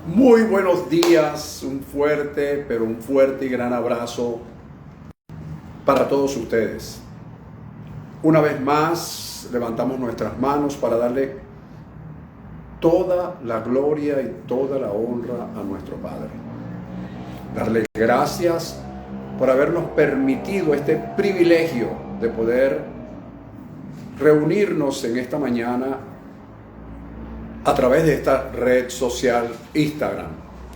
Muy buenos días, un fuerte y gran abrazo para todos ustedes. Una vez más, levantamos nuestras manos para darle toda la gloria y toda la honra a nuestro Padre. Darle gracias por habernos permitido este privilegio de poder reunirnos en esta mañana a través de esta red social Instagram.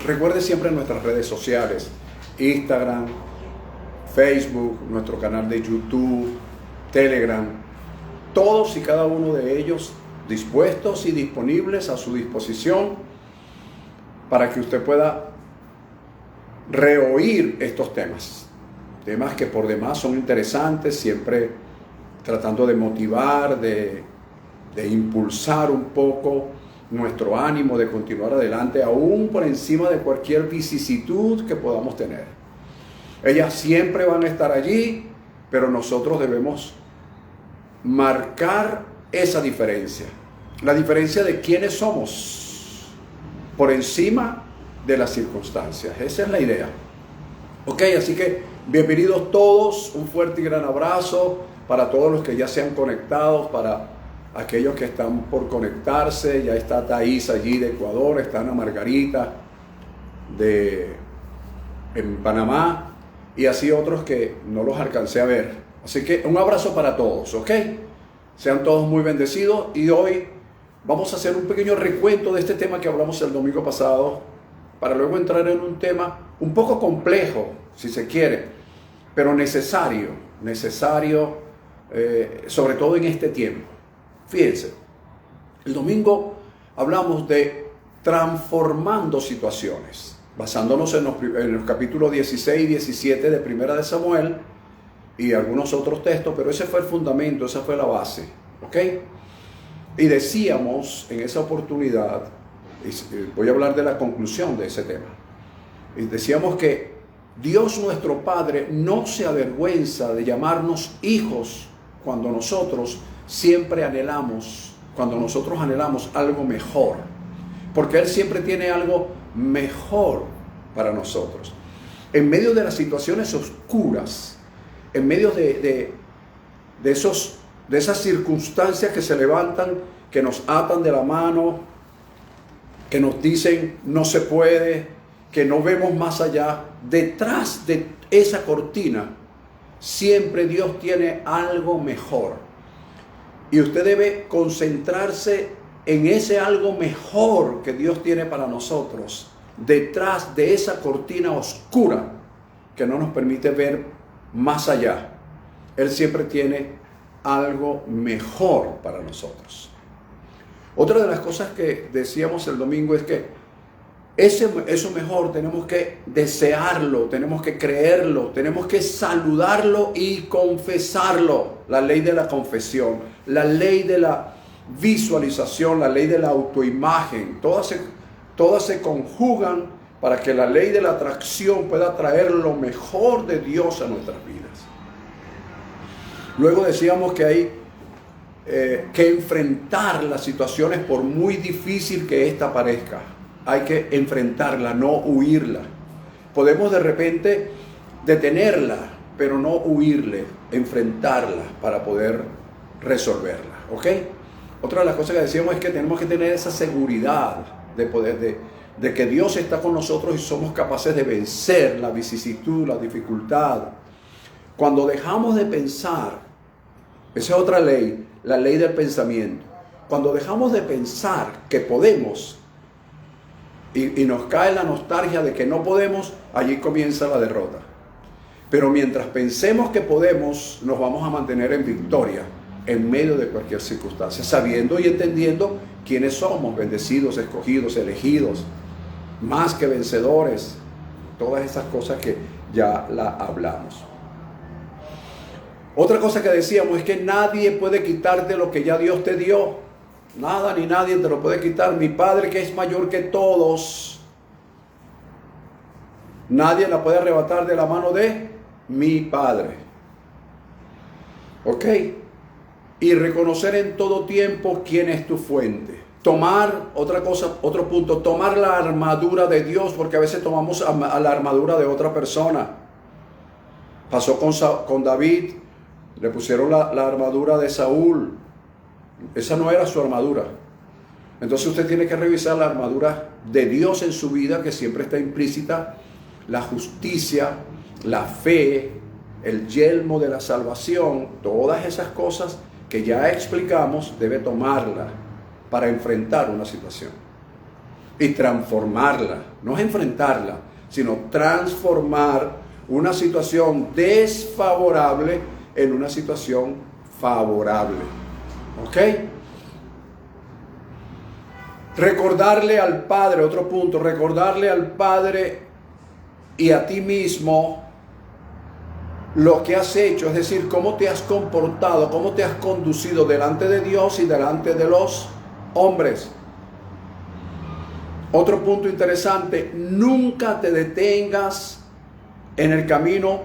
Recuerde siempre nuestras redes sociales: Instagram, Facebook, nuestro canal de YouTube, Telegram, todos y cada uno de ellos dispuestos y disponibles a su disposición para que usted pueda reoír estos temas que por demás son interesantes, siempre tratando de motivar, de impulsar un poco nuestro ánimo de continuar adelante, aún por encima de cualquier vicisitud que podamos tener. Ellas siempre van a estar allí, pero nosotros debemos marcar esa diferencia. La diferencia de quiénes somos por encima de las circunstancias. Esa es la idea. Ok, así que bienvenidos todos, un fuerte y gran abrazo para todos los que ya se han conectado, para aquellos que están por conectarse. Ya está Thais allí de Ecuador, está Ana Margarita en Panamá, y así otros que no los alcancé a ver. Así que un abrazo para todos, ¿ok? Sean todos muy bendecidos, y hoy vamos a hacer un pequeño recuento de este tema que hablamos el domingo pasado, para luego entrar en un tema un poco complejo, si se quiere, pero necesario, sobre todo en este tiempo. Fíjense, el domingo hablamos de transformando situaciones, basándonos en los capítulos 16 y 17 de Primera de Samuel y algunos otros textos, pero ese fue el fundamento, esa fue la base, ¿ok? Y decíamos en esa oportunidad, voy a hablar de la conclusión de ese tema, y decíamos que Dios nuestro Padre no se avergüenza de llamarnos hijos cuando nosotros anhelamos algo mejor, porque Él siempre tiene algo mejor para nosotros. En medio de las situaciones oscuras, en medio de esas circunstancias que se levantan, que nos atan de la mano, que nos dicen no se puede, que no vemos más allá, detrás de esa cortina siempre Dios tiene algo mejor. Y usted debe concentrarse en ese algo mejor que Dios tiene para nosotros, detrás de esa cortina oscura que no nos permite ver más allá. Él siempre tiene algo mejor para nosotros. Otra de las cosas que decíamos el domingo es que eso mejor tenemos que desearlo, tenemos que creerlo, tenemos que saludarlo y confesarlo. La ley de la confesión, la ley de la visualización, la ley de la autoimagen, todas se conjugan para que la ley de la atracción pueda traer lo mejor de Dios a nuestras vidas. Luego decíamos que hay que enfrentar las situaciones por muy difícil que ésta parezca. Hay que enfrentarla, no huirla. Podemos de repente detenerla, pero no huirle, enfrentarla para poder resolverla, ¿ok? Otra de las cosas que decíamos es que tenemos que tener esa seguridad de que Dios está con nosotros y somos capaces de vencer la vicisitud, la dificultad. Cuando dejamos de pensar, esa es otra ley, la ley del pensamiento. Cuando dejamos de pensar que podemos y nos cae la nostalgia de que no podemos, allí comienza la derrota. Pero mientras pensemos que podemos, nos vamos a mantener en victoria en medio de cualquier circunstancia, sabiendo y entendiendo quiénes somos: bendecidos, escogidos, elegidos, más que vencedores. Todas esas cosas que ya la hablamos. Otra cosa que decíamos es que nadie puede quitarte lo que ya Dios te dio. Nada ni nadie te lo puede quitar. Mi Padre, que es mayor que todos, nadie la puede arrebatar de la mano de mi Padre. ¿Ok? Y reconocer en todo tiempo quién es tu fuente. Tomar, otra cosa, otro punto, tomar la armadura de Dios, porque a veces tomamos a la armadura de otra persona. Pasó con David, le pusieron la armadura de Saúl. Esa no era su armadura. Entonces usted tiene que revisar la armadura de Dios en su vida, que siempre está implícita, la justicia, la fe, el yelmo de la salvación, todas esas cosas que ya explicamos, debe tomarla para enfrentar una situación y transformarla. No es enfrentarla, sino transformar una situación desfavorable en una situación favorable. ¿Ok? Recordarle al Padre, otro punto, recordarle al Padre y a ti mismo lo que has hecho, es decir, cómo te has comportado, cómo te has conducido delante de Dios y delante de los hombres. Otro punto interesante, nunca te detengas en el camino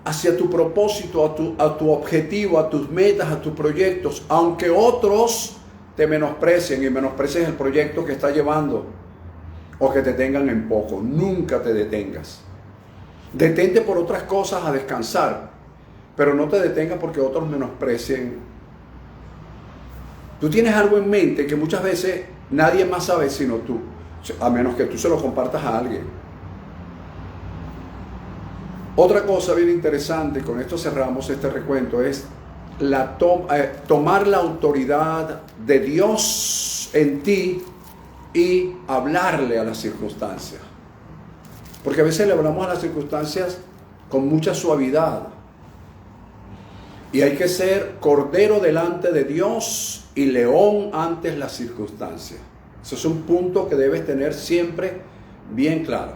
hacia tu propósito, a tu objetivo, a tus metas, a tus proyectos, aunque otros te menosprecien y menosprecien el proyecto que estás llevando o que te tengan en poco. Nunca te detengas. Detente por otras cosas a descansar, pero no te detengas porque otros menosprecien. Tú tienes algo en mente que muchas veces nadie más sabe sino tú, a menos que tú se lo compartas a alguien. Otra cosa bien interesante, con esto cerramos este recuento, es tomar la autoridad de Dios en ti y hablarle a las circunstancias. Porque a veces le hablamos a las circunstancias con mucha suavidad. Y hay que ser cordero delante de Dios y león ante las circunstancias. Eso es un punto que debes tener siempre bien claro.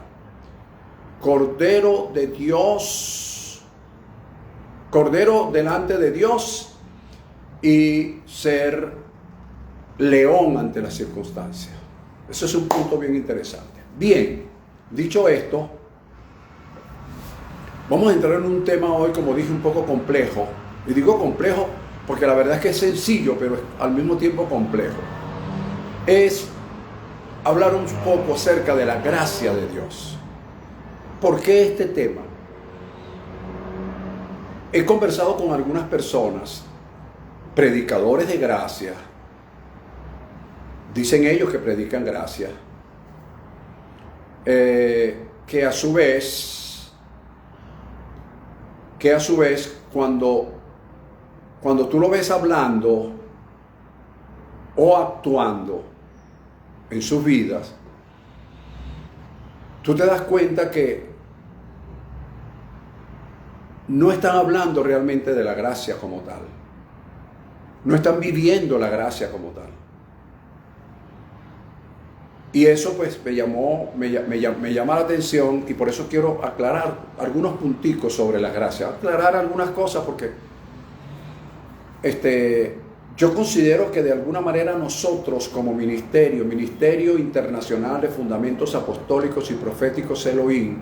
Cordero de Dios, cordero delante de Dios y ser león ante las circunstancias. Eso es un punto bien interesante. Bien, dicho esto, vamos a entrar en un tema hoy, como dije, un poco complejo. Y digo complejo porque la verdad es que es sencillo, pero es al mismo tiempo complejo. Es hablar un poco acerca de la gracia de Dios. ¿Por qué este tema? He conversado con algunas personas, predicadores de gracia. Dicen ellos que predican gracia. Que a su vez, cuando tú lo ves hablando o actuando en sus vidas, tú te das cuenta que no están hablando realmente de la gracia como tal. No están viviendo la gracia como tal. Y eso pues me llama la atención, y por eso quiero aclarar algunos punticos sobre la gracia. Aclarar algunas cosas porque yo considero que de alguna manera nosotros como Ministerio Internacional de Fundamentos Apostólicos y Proféticos Elohim,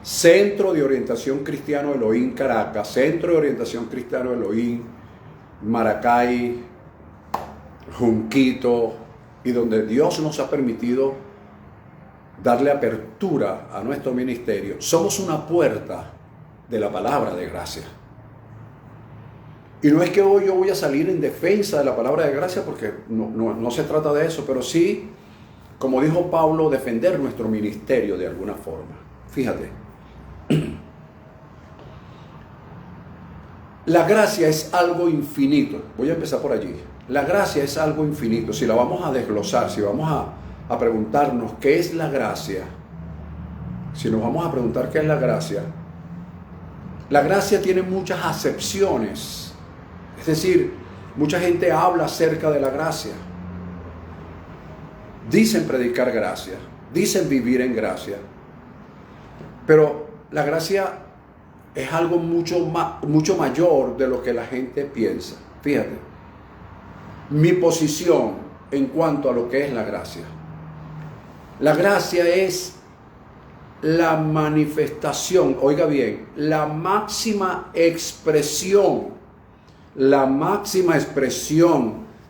Centro de Orientación Cristiano Elohim Caracas, Centro de Orientación Cristiano Elohim Maracay, Junquito, y donde Dios nos ha permitido darle apertura a nuestro ministerio, somos una puerta de la palabra de gracia. Y no es que hoy yo voy a salir en defensa de la palabra de gracia, porque no se trata de eso, pero sí, como dijo Pablo, defender nuestro ministerio de alguna forma. Fíjate, la gracia es algo infinito. Voy a empezar por allí. La gracia es algo infinito. Si la vamos a desglosar, si vamos a preguntarnos qué es la gracia, si nos vamos a preguntar qué es la gracia tiene muchas acepciones. Es decir, mucha gente habla acerca de la gracia. Dicen predicar gracia, dicen vivir en gracia. Pero la gracia es algo mucho mayor de lo que la gente piensa. Fíjate, mi posición en cuanto a lo que es la gracia. La gracia es la manifestación, oiga bien, la máxima expresión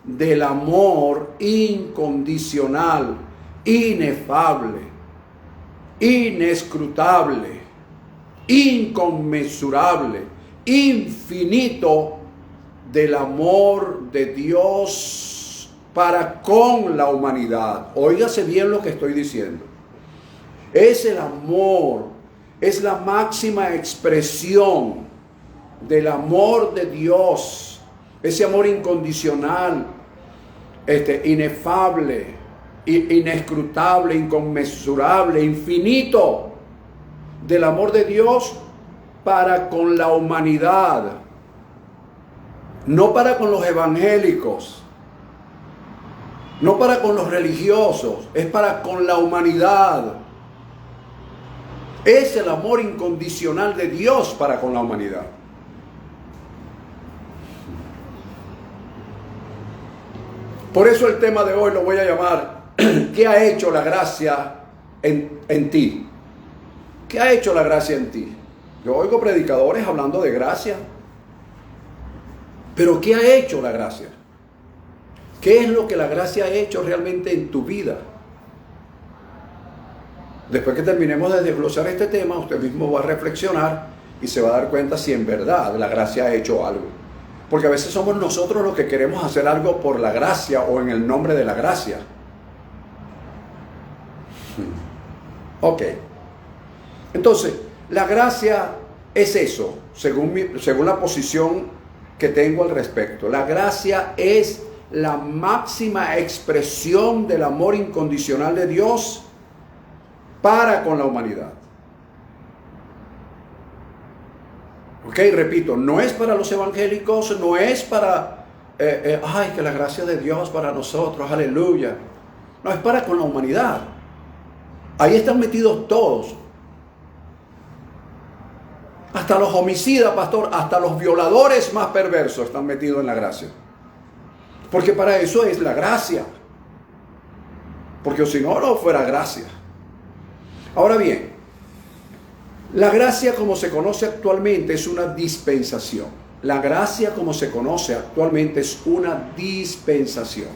del amor incondicional, inefable, inescrutable, inconmensurable, infinito del amor de Dios para con la humanidad. Óigase bien lo que estoy diciendo. Es el amor, es la máxima expresión del amor de Dios, ese amor incondicional, inefable, inescrutable, inconmensurable, infinito del amor de Dios para con la humanidad, no para con los evangélicos, no para con los religiosos, es para con la humanidad. Es el amor incondicional de Dios para con la humanidad. Por eso el tema de hoy lo voy a llamar ¿qué ha hecho la gracia en ti? ¿Qué ha hecho la gracia en ti? Yo oigo predicadores hablando de gracia. Pero ¿qué ha hecho la gracia? ¿Qué es lo que la gracia ha hecho realmente en tu vida? Después que terminemos de desglosar este tema, usted mismo va a reflexionar y se va a dar cuenta si en verdad la gracia ha hecho algo. Porque a veces somos nosotros los que queremos hacer algo por la gracia o en el nombre de la gracia. Ok. Entonces, la gracia es eso, según la posición que tengo al respecto. La gracia es la máxima expresión del amor incondicional de Dios para con la humanidad. Ok, repito, no es para los evangélicos, no es para, que la gracia de Dios para nosotros, aleluya. No, es para con la humanidad. Ahí están metidos todos. Hasta los homicidas, pastor, hasta los violadores más perversos están metidos en la gracia. Porque para eso es la gracia. Porque si no, no fuera gracia. Ahora bien, la gracia como se conoce actualmente es una dispensación. La gracia como se conoce actualmente es una dispensación.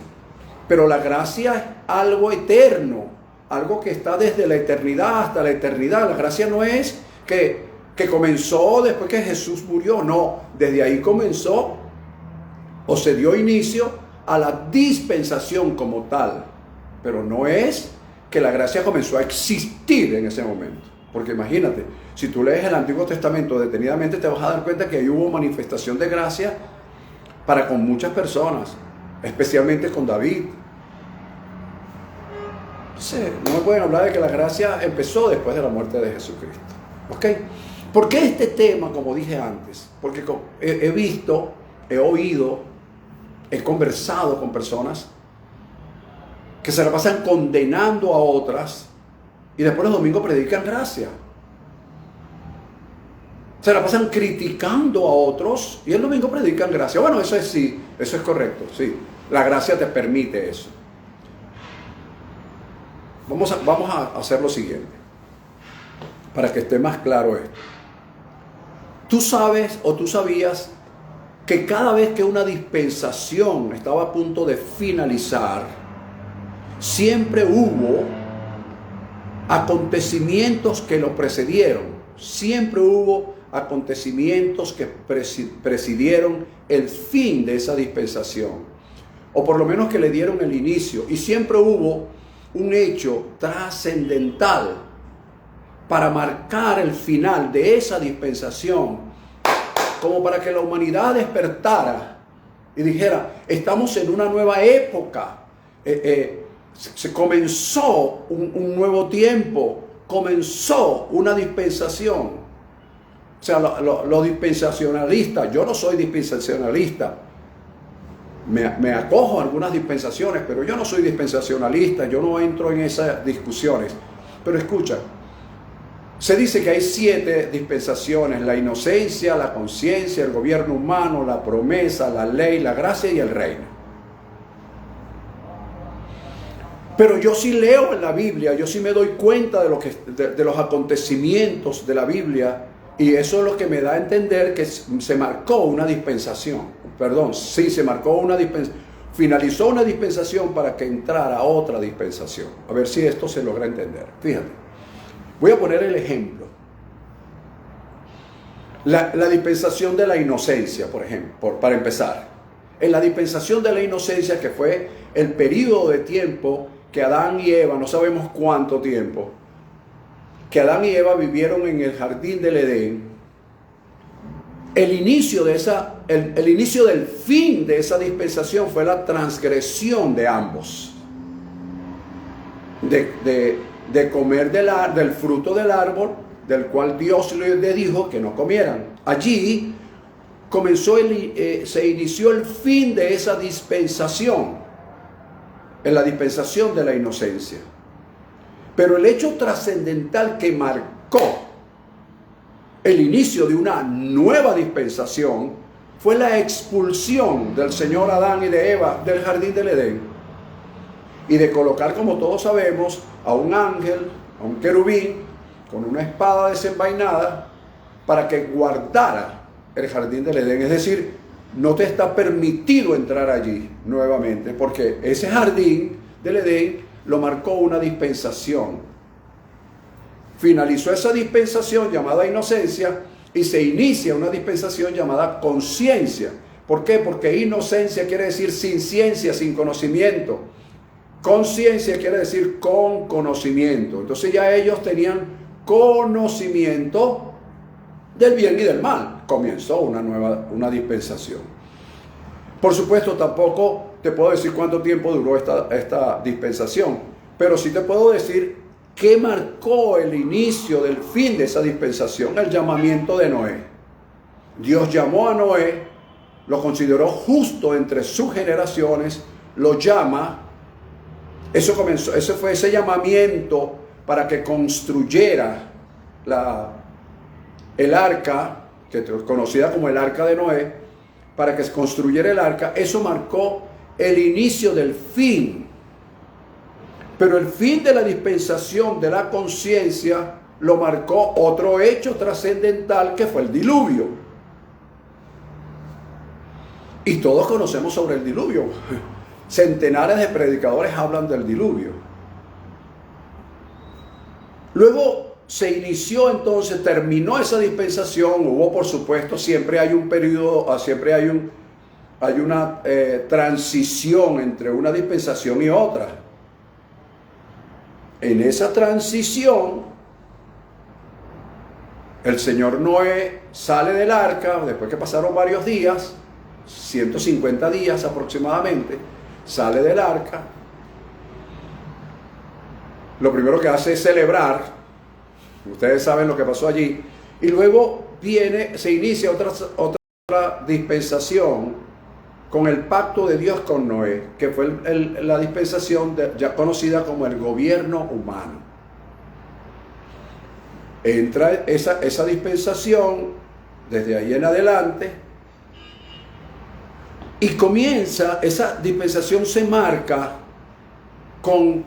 Pero la gracia es algo eterno, algo que está desde la eternidad hasta la eternidad. La gracia no es que comenzó después que Jesús murió, no, desde ahí comenzó o se dio inicio a la dispensación como tal, pero no es que la gracia comenzó a existir en ese momento, porque imagínate, si tú lees el Antiguo Testamento detenidamente te vas a dar cuenta que ahí hubo manifestación de gracia para con muchas personas, especialmente con David. No me pueden hablar de que la gracia empezó después de la muerte de Jesucristo, ¿ok? ¿Por qué este tema, como dije antes? Porque he visto, he oído, he conversado con personas que se la pasan condenando a otras y después los domingos predican gracia. Se la pasan criticando a otros y el domingo predican gracia. Bueno, eso es sí, eso es correcto, sí. La gracia te permite eso. Vamos a hacer lo siguiente, para que esté más claro esto. Tú sabes o tú sabías que cada vez que una dispensación estaba a punto de finalizar, siempre hubo acontecimientos que lo precedieron. Siempre hubo acontecimientos que presidieron el fin de esa dispensación, o por lo menos que le dieron el inicio. Y siempre hubo un hecho trascendental para marcar el final de esa dispensación, como para que la humanidad despertara y dijera, estamos en una nueva época, se comenzó un nuevo tiempo, comenzó una dispensación. O sea, los dispensacionalistas, yo no soy dispensacionalista, me acojo a algunas dispensaciones, pero yo no soy dispensacionalista, yo no entro en esas discusiones. Pero escucha, se dice que hay 7 dispensaciones: la inocencia, la conciencia, el gobierno humano, la promesa, la ley, la gracia y el reino. Pero yo sí leo en la Biblia, yo sí me doy cuenta de los acontecimientos de la Biblia, y eso es lo que me da a entender que se marcó una dispensación. Perdón, sí, se marcó una dispensación. finalizó una dispensación para que entrara otra dispensación. A ver si esto se logra entender. Fíjate, voy a poner el ejemplo. La dispensación de la inocencia, por ejemplo, para empezar. En la dispensación de la inocencia, que fue el periodo de tiempo que Adán y Eva, no sabemos cuánto tiempo, que Adán y Eva vivieron en el jardín del Edén, el inicio del fin de esa dispensación fue la transgresión de ambos, de comer del fruto del árbol, del cual Dios les dijo que no comieran. Allí se inició el fin de esa dispensación, en la dispensación de la inocencia. Pero el hecho trascendental que marcó el inicio de una nueva dispensación fue la expulsión del Señor Adán y de Eva del jardín del Edén, y de colocar, como todos sabemos, a un ángel, a un querubín con una espada desenvainada para que guardara el jardín del Edén. Es decir, no te está permitido entrar allí nuevamente, porque ese jardín del Edén lo marcó una dispensación. Finalizó esa dispensación llamada inocencia y se inicia una dispensación llamada conciencia. ¿Por qué? Porque inocencia quiere decir sin ciencia, sin conocimiento. Conciencia quiere decir con conocimiento. Entonces ya ellos tenían conocimiento del bien y del mal. Comenzó una dispensación. Por supuesto, tampoco te puedo decir cuánto tiempo duró esta dispensación, pero sí te puedo decir qué marcó el inicio del fin de esa dispensación: el llamamiento de Noé. Dios llamó a Noé, lo consideró justo entre sus generaciones, lo llama. Eso comenzó, ese fue ese llamamiento para que construyera el arca, que es conocida como el arca de Noé, para que se construyera el arca. Eso marcó el inicio del fin. Pero el fin de la dispensación de la conciencia lo marcó otro hecho trascendental, que fue el diluvio. Y todos conocemos sobre el diluvio. Centenares de predicadores hablan del diluvio. Luego se inició entonces, terminó esa dispensación. Hubo, por supuesto, siempre hay un periodo, siempre hay una transición entre una dispensación y otra. En esa transición, el señor Noé sale del arca, después que pasaron varios días, 150 días aproximadamente, sale del arca. Lo primero que hace es celebrar. Ustedes saben lo que pasó allí. Y luego se inicia otra dispensación con el pacto de Dios con Noé, que fue la dispensación ya conocida como el gobierno humano. Entra esa dispensación desde ahí en adelante, y comienza, esa dispensación se marca con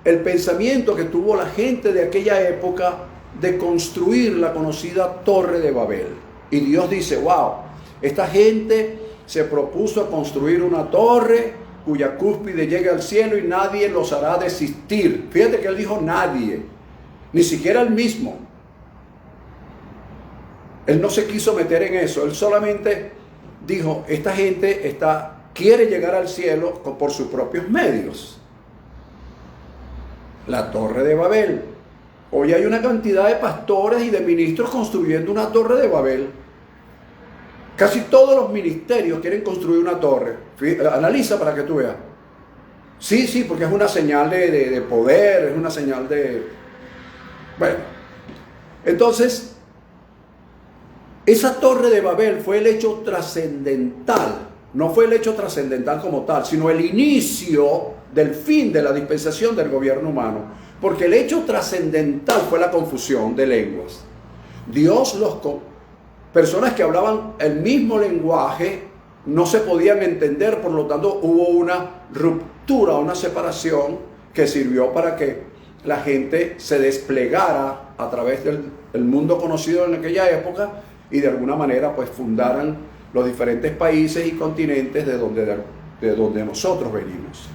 el pensamiento que tuvo la gente de aquella época de construir la conocida Torre de Babel. Y Dios dice: wow, esta gente se propuso a construir una torre cuya cúspide llegue al cielo y nadie los hará desistir. Fíjate que él dijo nadie, ni siquiera él mismo. Él no se quiso meter en eso, él solamente dijo: esta gente quiere llegar al cielo por sus propios medios. La Torre de Babel. Hoy hay una cantidad de pastores y de ministros construyendo una Torre de Babel. Casi todos los ministerios quieren construir una torre. Analiza para que tú veas. Sí, porque es una señal de poder, es una señal de... Bueno, entonces, esa Torre de Babel fue el hecho trascendental. No fue el hecho trascendental como tal, sino el inicio del fin de la dispensación del gobierno humano. Porque el hecho trascendental fue la confusión de lenguas. Personas que hablaban el mismo lenguaje no se podían entender, por lo tanto hubo una ruptura, una separación que sirvió para que la gente se desplegara a través del mundo conocido en aquella época y de alguna manera pues fundaran los diferentes países y continentes de donde de donde nosotros venimos.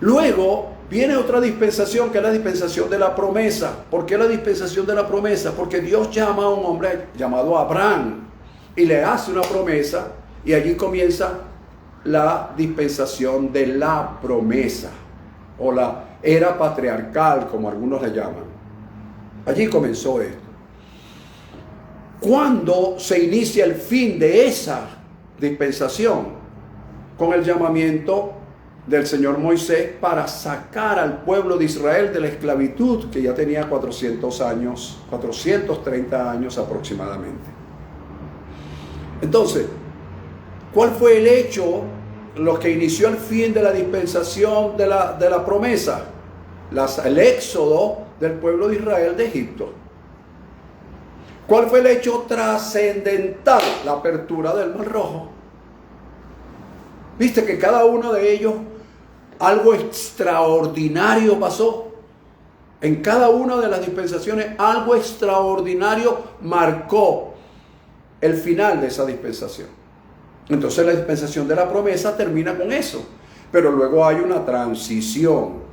Luego viene otra dispensación, que es la dispensación de la promesa. ¿Por qué la dispensación de la promesa? Porque Dios llama a un hombre llamado Abraham y le hace una promesa, y allí comienza la dispensación de la promesa, o la era patriarcal, como algunos le llaman. Allí comenzó esto. ¿Cuándo se inicia el fin de esa dispensación? Con el llamamiento del Señor Moisés para sacar al pueblo de Israel de la esclavitud, que ya tenía 400 años, 430 años aproximadamente. Entonces, ¿cuál fue el hecho, lo que inició el fin de la dispensación de la promesa? El éxodo del pueblo de Israel de Egipto. ¿Cuál fue el hecho trascendental? La apertura del Mar Rojo. Viste que cada uno de ellos, algo extraordinario pasó. En cada una de las dispensaciones, algo extraordinario marcó el final de esa dispensación. Entonces la dispensación de la promesa termina con eso. Pero luego hay una transición.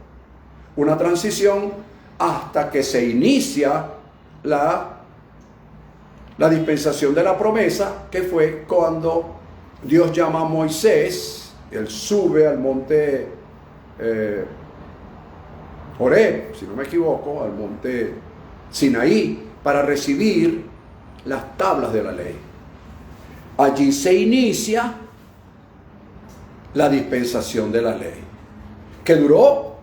Una transición hasta que se inicia la dispensación de la promesa, que fue cuando Dios llama a Moisés. Él sube al monte Horeb, si no me equivoco, al monte Sinaí, para recibir las tablas de la ley. Allí se inicia la dispensación de la ley, que duró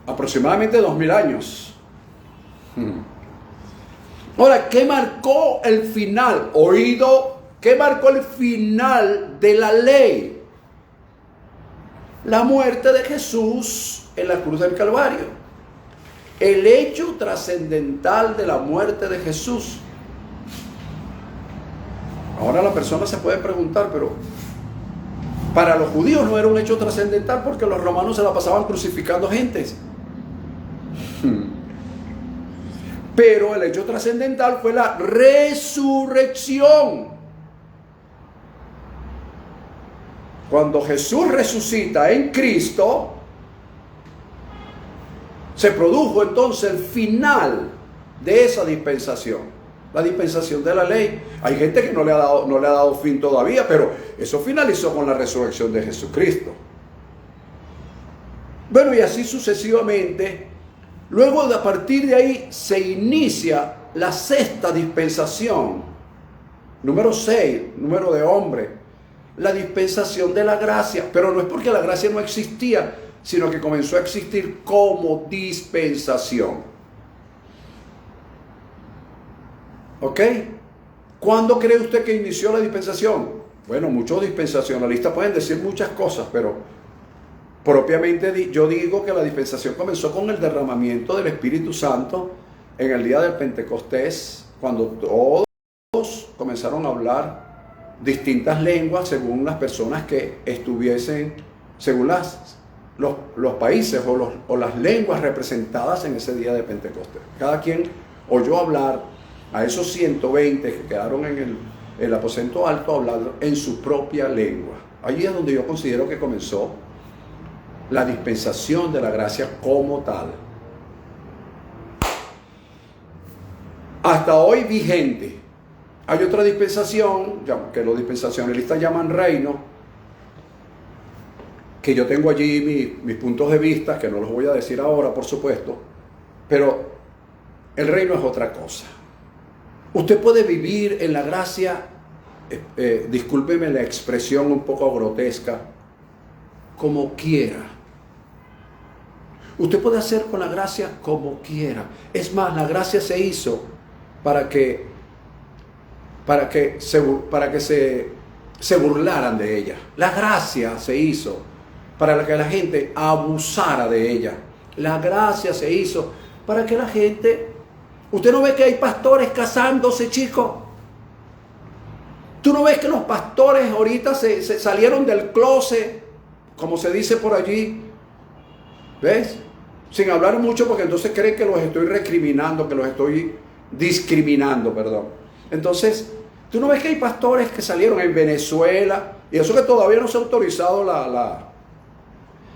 aproximadamente 2000 años. Ahora, ¿qué marcó el final? Oído, ¿qué marcó el final de la ley? La muerte de Jesús en la cruz del Calvario. El hecho trascendental de la muerte de Jesús. Ahora la persona se puede preguntar, pero para los judíos no era un hecho trascendental porque los romanos se la pasaban crucificando gentes. Pero el hecho trascendental fue la resurrección. Cuando Jesús resucita en Cristo, se produjo entonces el final de esa dispensación. La dispensación de la ley. Hay gente que no le ha dado fin todavía, pero eso finalizó con la resurrección de Jesucristo. Bueno, y así sucesivamente. Luego, a partir de ahí, se inicia la sexta dispensación. Número 6, número de hombre. La dispensación de la gracia. Pero no es porque la gracia no existía, sino que comenzó a existir como dispensación. ¿Ok? ¿Cuándo cree usted que inició la dispensación? Bueno, muchos dispensacionalistas pueden decir muchas cosas, pero propiamente yo digo que la dispensación comenzó con el derramamiento del Espíritu Santo en el día del Pentecostés, cuando todos comenzaron a hablar distintas lenguas según las personas que estuviesen, según los países o las lenguas representadas en ese día de Pentecostés. Cada quien oyó hablar a esos 120 que quedaron en el aposento alto, hablando en su propia lengua. Allí es donde yo considero que comenzó la dispensación de la gracia como tal. Hasta hoy vigente. Hay otra dispensación que los dispensacionalistas llaman reino, que yo tengo allí mis puntos de vista, que no los voy a decir ahora, por supuesto, pero el reino es otra cosa. Usted puede vivir en la gracia, discúlpeme la expresión un poco grotesca, como quiera. Usted puede hacer con la gracia como quiera. Es más, la gracia se hizo para que se burlaran de ella. La gracia se hizo para que la gente abusara de ella. La gracia se hizo para que la gente... ¿Usted no ve que hay pastores casándose, chicos? ¿Tú no ves que los pastores ahorita se salieron del closet, como se dice por allí? ¿Ves? Sin hablar mucho, porque entonces creen que los estoy recriminando, que los estoy discriminando, perdón. Entonces, ¿tú no ves que hay pastores que salieron en Venezuela? Y eso que todavía no se ha autorizado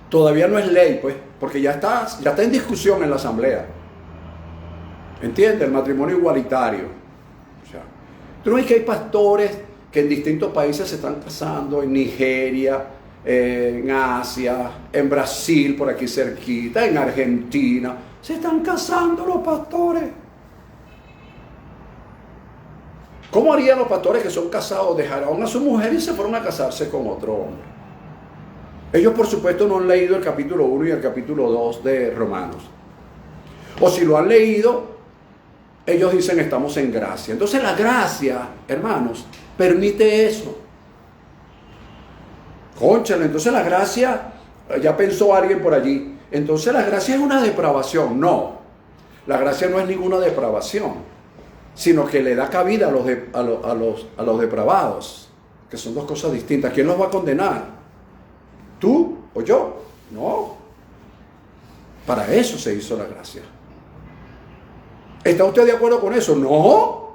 todavía no es ley, pues, porque ya está en discusión en la asamblea. ¿Entiendes? El matrimonio igualitario. O sea, tú no ves que hay pastores que en distintos países se están casando, en Nigeria, en Asia, en Brasil, por aquí cerquita, en Argentina. Se están casando los pastores. ¿Cómo harían los pastores que son casados? Dejaron a su mujer y se fueron a casarse con otro hombre. Ellos, por supuesto, no han leído el capítulo 1 y el capítulo 2 de Romanos. O si lo han leído, ellos dicen estamos en gracia. Entonces la gracia, hermanos, permite eso. Cónchale, entonces la gracia, ya pensó alguien por allí, entonces la gracia es una depravación. No, la gracia no es ninguna depravación, sino que le da cabida a los depravados, que son dos cosas distintas. ¿Quién los va a condenar? ¿Tú o yo? No. Para eso se hizo la gracia. ¿Está usted de acuerdo con eso? No.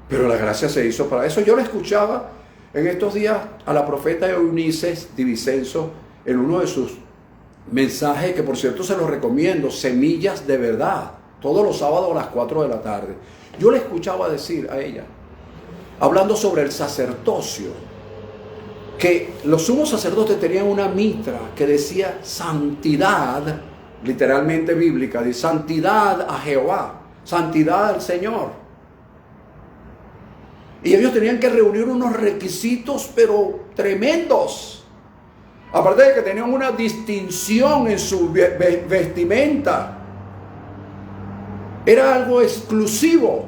Pero la gracia se hizo para eso. Yo la escuchaba en estos días a la profeta Eunice Divicenzo en uno de sus mensajes, que por cierto se los recomiendo, Semillas de Verdad, todos los sábados a las 4 de la tarde. Yo le escuchaba decir a ella, hablando sobre el sacerdocio, que los sumos sacerdotes tenían una mitra que decía santidad, literalmente bíblica, de santidad a Jehová, santidad al Señor. Y ellos tenían que reunir unos requisitos, pero tremendos. Aparte de que tenían una distinción en su vestimenta. Era algo exclusivo.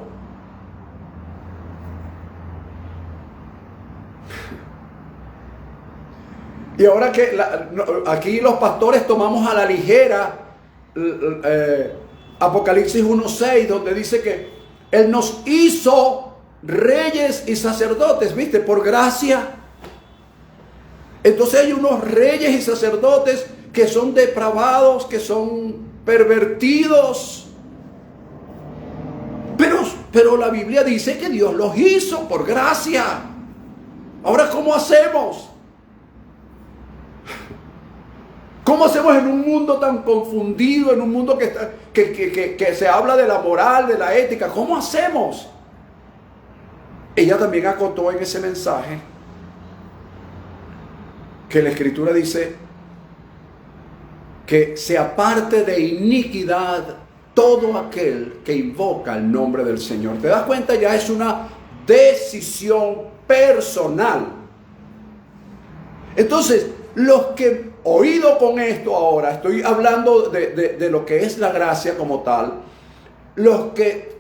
Y ahora que aquí los pastores tomamos a la ligera Apocalipsis 1:6, donde dice que Él nos hizo reyes y sacerdotes, ¿viste? Por gracia. Entonces hay unos reyes y sacerdotes que son depravados, que son pervertidos. Pero la Biblia dice que Dios los hizo por gracia. Ahora, ¿cómo hacemos? ¿Cómo hacemos en un mundo tan confundido, en un mundo que se habla de la moral, de la ética? ¿Cómo hacemos? Ella también acotó en ese mensaje que la Escritura dice que se aparte de iniquidad todo aquel que invoca el nombre del Señor. ¿Te das cuenta? Ya es una decisión personal. Entonces, los que oído con esto ahora, estoy hablando de lo que es la gracia como tal, los que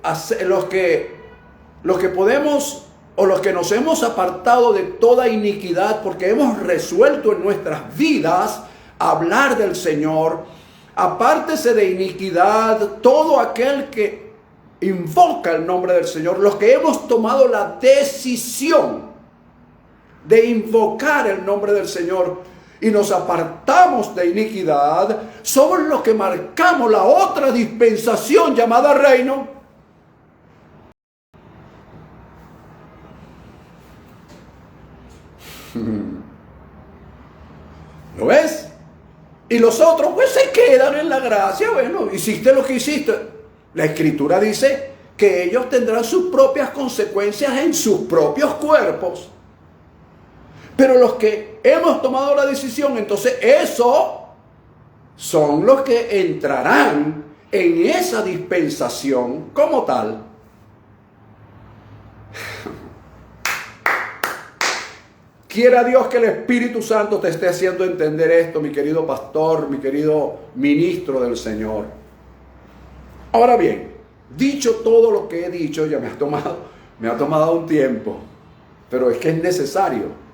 podemos, o los que nos hemos apartado de toda iniquidad porque hemos resuelto en nuestras vidas hablar del Señor, apártese de iniquidad todo aquel que invoca el nombre del Señor, los que hemos tomado la decisión de invocar el nombre del Señor y nos apartamos de iniquidad, somos los que marcamos la otra dispensación llamada reino. ¿Lo ves? Y los otros pues se quedan en la gracia. Bueno, hiciste lo que hiciste. La Escritura dice que ellos tendrán sus propias consecuencias en sus propios cuerpos. Pero los que hemos tomado la decisión, entonces esos son los que entrarán en esa dispensación como tal. Quiera Dios que el Espíritu Santo te esté haciendo entender esto, mi querido pastor, mi querido ministro del Señor. Ahora bien, dicho todo lo que he dicho, ya me ha tomado un tiempo, pero es que es necesario.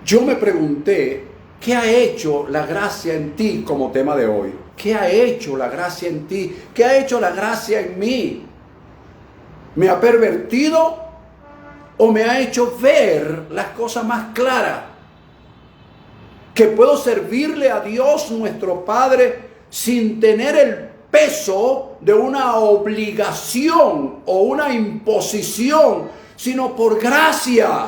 Yo me pregunté, ¿qué ha hecho la gracia en ti como tema de hoy? ¿Qué ha hecho la gracia en ti? ¿Qué ha hecho la gracia en mí? ¿Me ha pervertido o me ha hecho ver las cosas más claras? Que puedo servirle a Dios nuestro Padre sin tener el peso de una obligación o una imposición, sino por gracia.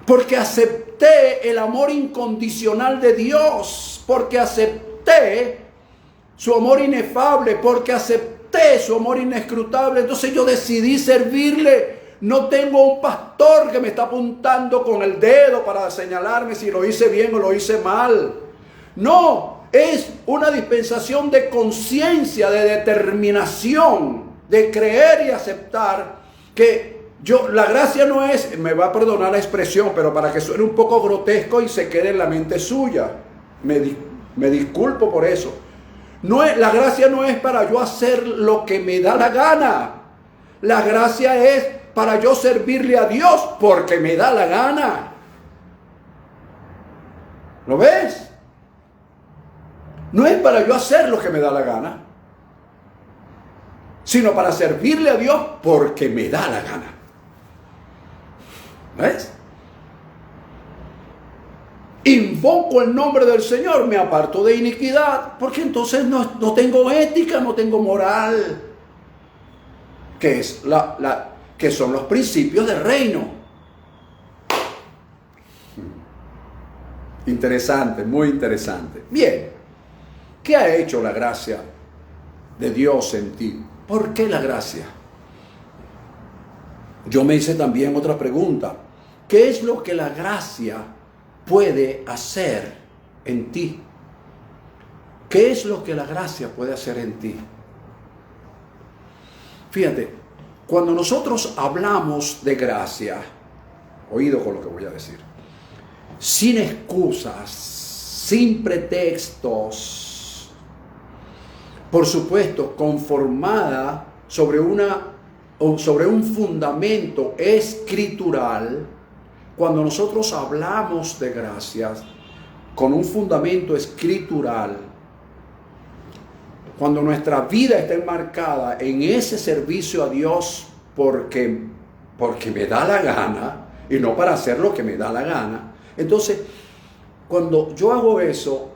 Porque acepté el amor incondicional de Dios, porque acepté su amor inefable, porque acepté su amor inescrutable. Entonces yo decidí servirle. No tengo un pastor que me está apuntando con el dedo para señalarme si lo hice bien o lo hice mal. No, es una dispensación de conciencia, de determinación, de creer y aceptar que la gracia no es, me va a perdonar la expresión, pero para que suene un poco grotesco y se quede en la mente suya, me disculpo por eso. La gracia no es para yo hacer lo que me da la gana. La gracia es para yo servirle a Dios porque me da la gana. ¿Lo ves? No es para yo hacer lo que me da la gana, sino para servirle a Dios porque me da la gana. ¿Ves? Invoco el nombre del Señor, me aparto de iniquidad, porque entonces no tengo ética, no tengo moral, que son los principios del reino. Interesante, muy interesante. Bien, ¿qué ha hecho la gracia de Dios en ti? ¿Por qué la gracia? Yo me hice también otra pregunta. ¿Qué es lo que la gracia puede hacer en ti? ¿Qué es lo que la gracia puede hacer en ti? Fíjate, cuando nosotros hablamos de gracia, oído con lo que voy a decir, sin excusas, sin pretextos, por supuesto, conformada sobre un fundamento escritural. Cuando nosotros hablamos de gracias con un fundamento escritural, cuando nuestra vida está enmarcada en ese servicio a Dios porque me da la gana y no para hacer lo que me da la gana, entonces cuando yo hago eso,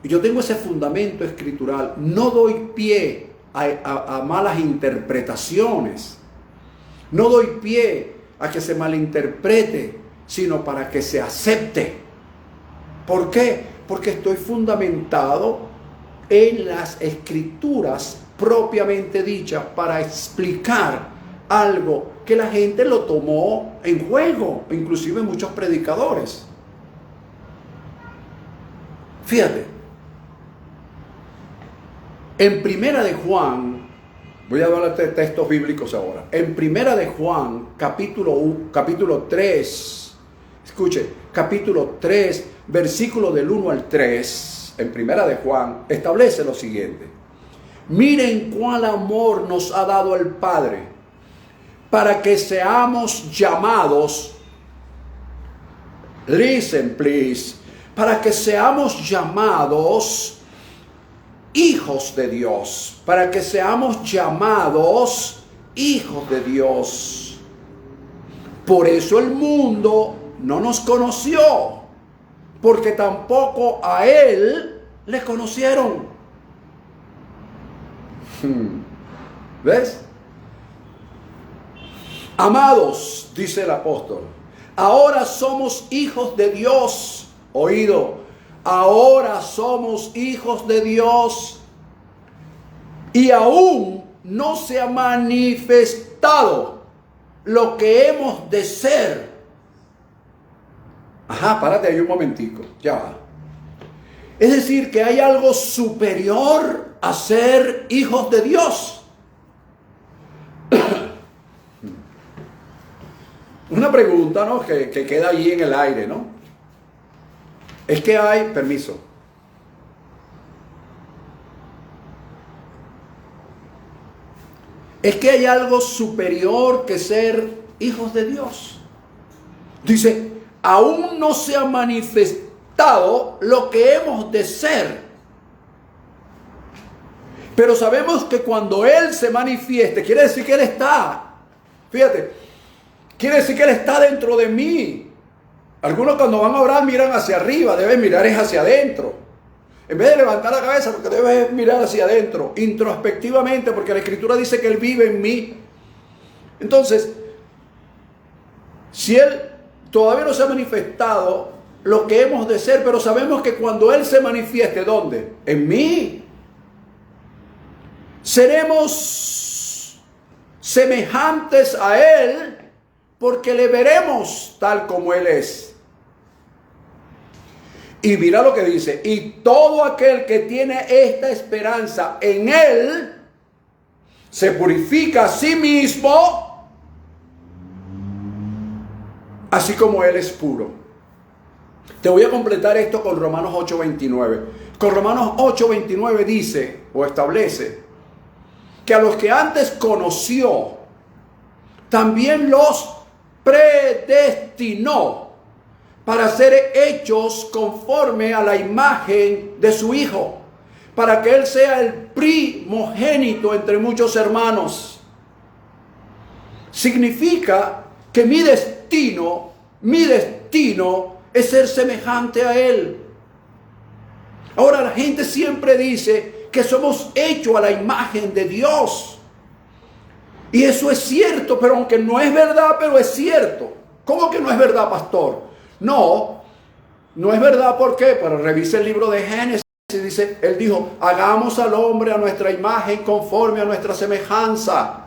yo tengo ese fundamento escritural, no doy pie a malas interpretaciones, no doy pie a que se malinterprete, sino para que se acepte. ¿Por qué? Porque estoy fundamentado en las escrituras propiamente dichas para explicar algo que la gente lo tomó en juego, inclusive muchos predicadores. Fíjate, en Primera de Juan, voy a hablar de textos bíblicos ahora. En Primera de Juan, capítulo 3, escuche, capítulo 3, versículo del 1 al 3, en Primera de Juan, establece lo siguiente. Miren cuál amor nos ha dado el Padre, para que seamos llamados, listen please, para que seamos llamados hijos de Dios, para que seamos llamados hijos de Dios. Por eso el mundo no nos conoció, porque tampoco a Él le conocieron. ¿Ves? Amados, dice el apóstol, ahora somos hijos de Dios. Oído, ahora somos hijos de Dios y aún no se ha manifestado lo que hemos de ser. Ajá, párate ahí un momentico, ya va. Es decir, que hay algo superior a ser hijos de Dios. Una pregunta, ¿no? Que queda allí en el aire, ¿no? Es que hay, permiso. Es que hay algo superior que ser hijos de Dios. Dice, aún no se ha manifestado lo que hemos de ser. Pero sabemos que cuando Él se manifieste, quiere decir que Él está. Fíjate, quiere decir que Él está dentro de mí. Algunos cuando van a orar miran hacia arriba, deben mirar es hacia adentro. En vez de levantar la cabeza, lo que debes es mirar hacia adentro, introspectivamente, porque la Escritura dice que Él vive en mí. Entonces, si Él todavía no se ha manifestado lo que hemos de ser, pero sabemos que cuando Él se manifieste, ¿dónde? En mí. Seremos semejantes a Él porque le veremos tal como Él es. Y mira lo que dice, y todo aquel que tiene esta esperanza en Él, se purifica a sí mismo, así como Él es puro. Te voy a completar esto con Romanos 8:29. Con Romanos 8:29 dice, o establece, que a los que antes conoció, también los predestinó para ser hechos conforme a la imagen de su Hijo, para que Él sea el primogénito entre muchos hermanos. Significa que mi destino es ser semejante a Él. Ahora la gente siempre dice que somos hechos a la imagen de Dios. Y eso es cierto, pero aunque no es verdad, pero es cierto. ¿Cómo que no es verdad, pastor? No es verdad. ¿Por qué? Pero revise el libro de Génesis y dice, Él dijo, hagamos al hombre a nuestra imagen conforme a nuestra semejanza.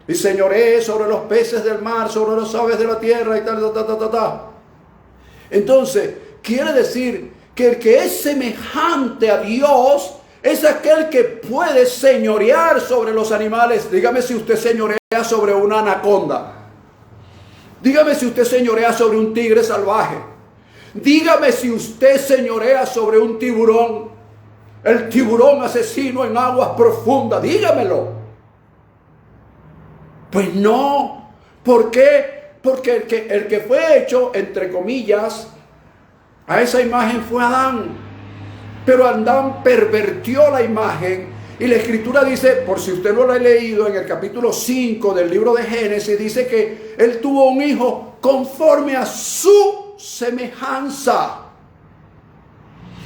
Y señoree sobre los peces del mar, sobre las aves de la tierra y tal. Entonces, quiere decir que el que es semejante a Dios es aquel que puede señorear sobre los animales. Dígame si usted señorea sobre una anaconda. Dígame si usted señorea sobre un tigre salvaje. Dígame si usted señorea sobre un tiburón. El tiburón asesino en aguas profundas. Dígamelo. Pues no. ¿Por qué? Porque el que fue hecho, entre comillas, a esa imagen fue Adán. Pero Adán pervertió la imagen. Y la Escritura dice, por si usted no lo ha leído, en el capítulo 5 del libro de Génesis, dice que él tuvo un hijo conforme a su semejanza.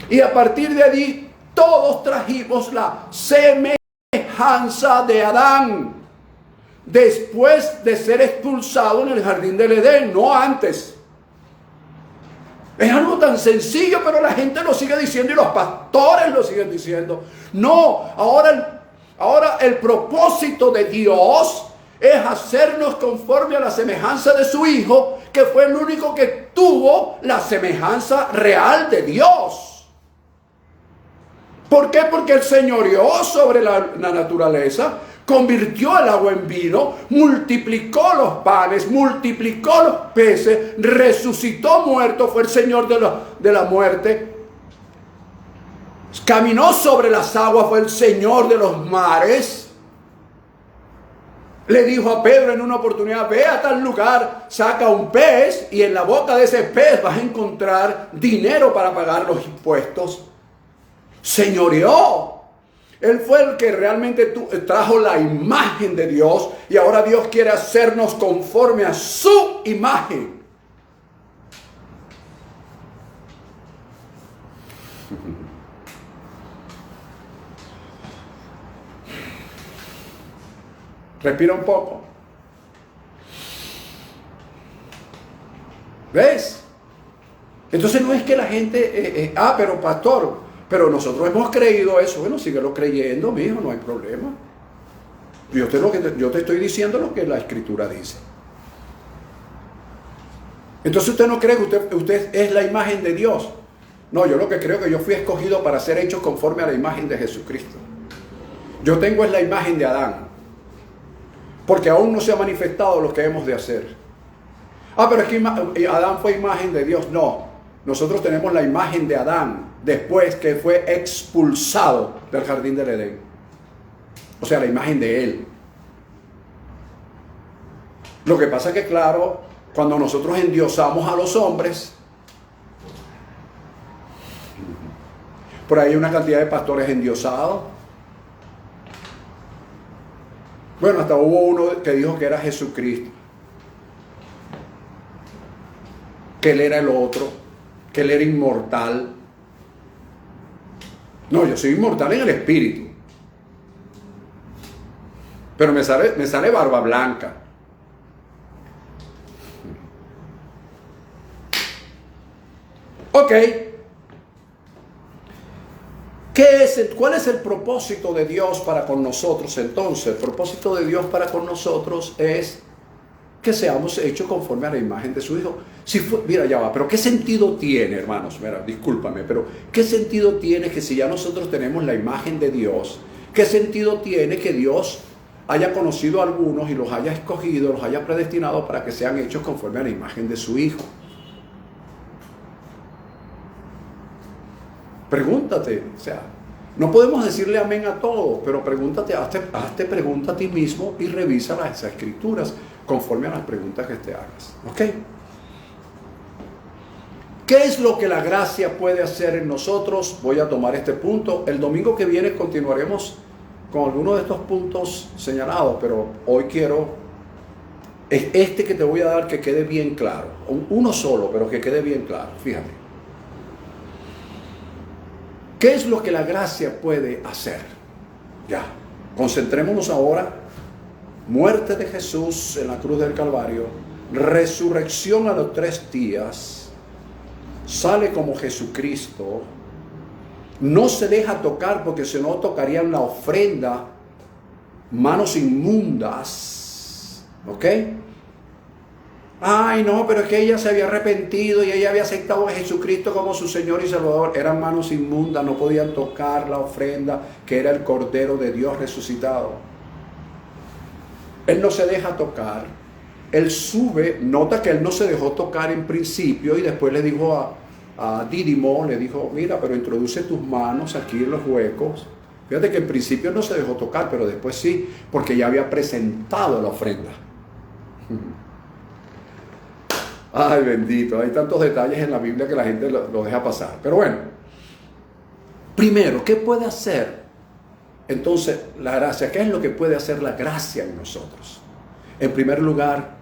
Y a partir de allí, todos trajimos la semejanza de Adán. Después de ser expulsado en el jardín del Edén, no antes. Es algo tan sencillo, pero la gente lo sigue diciendo y los pastores lo siguen diciendo. No, ahora el propósito de Dios es hacernos conforme a la semejanza de su Hijo, que fue el único que tuvo la semejanza real de Dios. ¿Por qué? Porque el señoreó sobre la naturaleza, convirtió el agua en vino, multiplicó los panes, multiplicó los peces, resucitó muerto, fue el Señor de la muerte, caminó sobre las aguas, fue el Señor de los mares. Le dijo a Pedro en una oportunidad, ve a tal lugar, saca un pez y en la boca de ese pez vas a encontrar dinero para pagar los impuestos. Señoreó. Él fue el que realmente trajo la imagen de Dios y ahora Dios quiere hacernos conforme a su imagen. Respira un poco. ¿Ves? Entonces no es que la gente, pero pastor, pero nosotros hemos creído eso. Bueno, síguelo creyendo, mijo, no hay problema. Yo te estoy diciendo lo que la Escritura dice. Entonces usted no cree que usted es la imagen de Dios. No, yo lo que creo que yo fui escogido para ser hecho conforme a la imagen de Jesucristo. Yo tengo es la imagen de Adán. Porque aún no se ha manifestado lo que hemos de hacer. Pero es que Adán fue imagen de Dios. No, nosotros tenemos la imagen de Adán después que fue expulsado del jardín del Edén. O sea, la imagen de él. Lo que pasa es que, claro, cuando nosotros endiosamos a los hombres, por ahí hay una cantidad de pastores endiosados. Bueno, hasta hubo uno que dijo que era Jesucristo, que él era el otro, que él era inmortal. No, yo soy inmortal en el espíritu, pero me sale barba blanca. Ok. ¿Cuál es el propósito de Dios para con nosotros entonces? El propósito de Dios para con nosotros es que seamos hechos conforme a la imagen de su Hijo. Mira, ya va, pero ¿qué sentido tiene, hermanos? Mira, discúlpame, pero ¿qué sentido tiene que si ya nosotros tenemos la imagen de Dios, qué sentido tiene que Dios haya conocido a algunos y los haya escogido, los haya predestinado para que sean hechos conforme a la imagen de su Hijo? Pregúntate, o sea, no podemos decirle amén a todo, pero pregúntate, hazte pregunta a ti mismo y revisa las escrituras conforme a las preguntas que te hagas. ¿Ok? ¿Qué es lo que la gracia puede hacer en nosotros? Voy a tomar este punto. El domingo que viene continuaremos con algunos de estos puntos señalados, pero hoy quiero este que te voy a dar que quede bien claro. Uno solo, pero que quede bien claro. Fíjate. ¿Qué es lo que la gracia puede hacer? Ya, concentrémonos ahora. Muerte de Jesús en la cruz del Calvario, resurrección a los 3 días, sale como Jesucristo, no se deja tocar porque si no tocarían la ofrenda, manos inmundas, ¿ok? Ay, no, pero es que ella se había arrepentido y ella había aceptado a Jesucristo como su Señor y Salvador. Eran manos inmundas, no podían tocar la ofrenda que era el Cordero de Dios resucitado. Él no se deja tocar. Él sube, nota que él no se dejó tocar en principio y después le dijo a Dídimo, le dijo, mira, pero introduce tus manos aquí en los huecos. Fíjate que en principio no se dejó tocar, pero después sí, porque ya había presentado la ofrenda. Ay, bendito, hay tantos detalles en la Biblia que la gente lo deja pasar. Pero bueno, primero, ¿qué puede hacer entonces la gracia? ¿Qué es lo que puede hacer la gracia en nosotros? En primer lugar,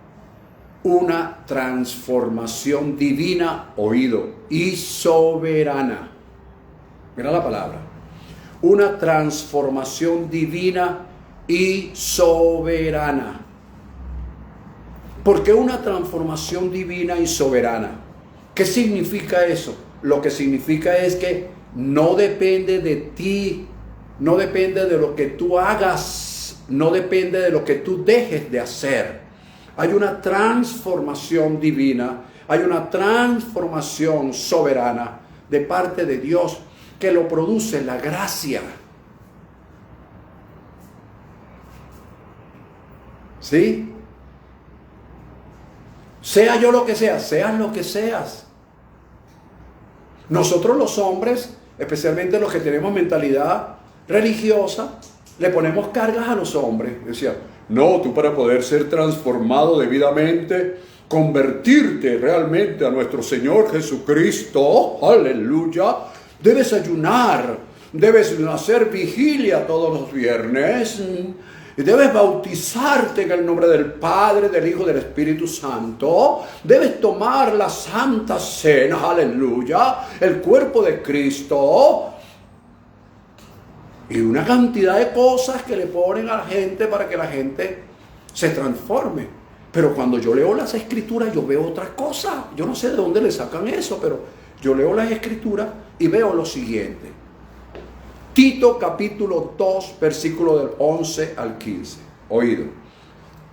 una transformación divina, oído, y soberana. Mira la palabra. Una transformación divina y soberana. ¿Por qué una transformación divina y soberana? ¿Qué significa eso? Lo que significa es que no depende de ti, no depende de lo que tú hagas, no depende de lo que tú dejes de hacer. Hay una transformación divina, hay una transformación soberana de parte de Dios que lo produce la gracia. ¿Sí? Sea yo lo que sea, seas lo que seas. Nosotros los hombres, especialmente los que tenemos mentalidad religiosa, le ponemos cargas a los hombres. Decía, no, tú para poder ser transformado debidamente, convertirte realmente a nuestro Señor Jesucristo, aleluya, debes ayunar, debes hacer vigilia todos los viernes, y debes bautizarte en el nombre del Padre, del Hijo y del Espíritu Santo. Debes tomar la Santa Cena, aleluya, el cuerpo de Cristo. Y una cantidad de cosas que le ponen a la gente para que la gente se transforme. Pero cuando yo leo las Escrituras, yo veo otra cosa. Yo no sé de dónde le sacan eso, pero yo leo las Escrituras y veo lo siguiente. Tito capítulo 2, versículo del 11 al 15. Oído.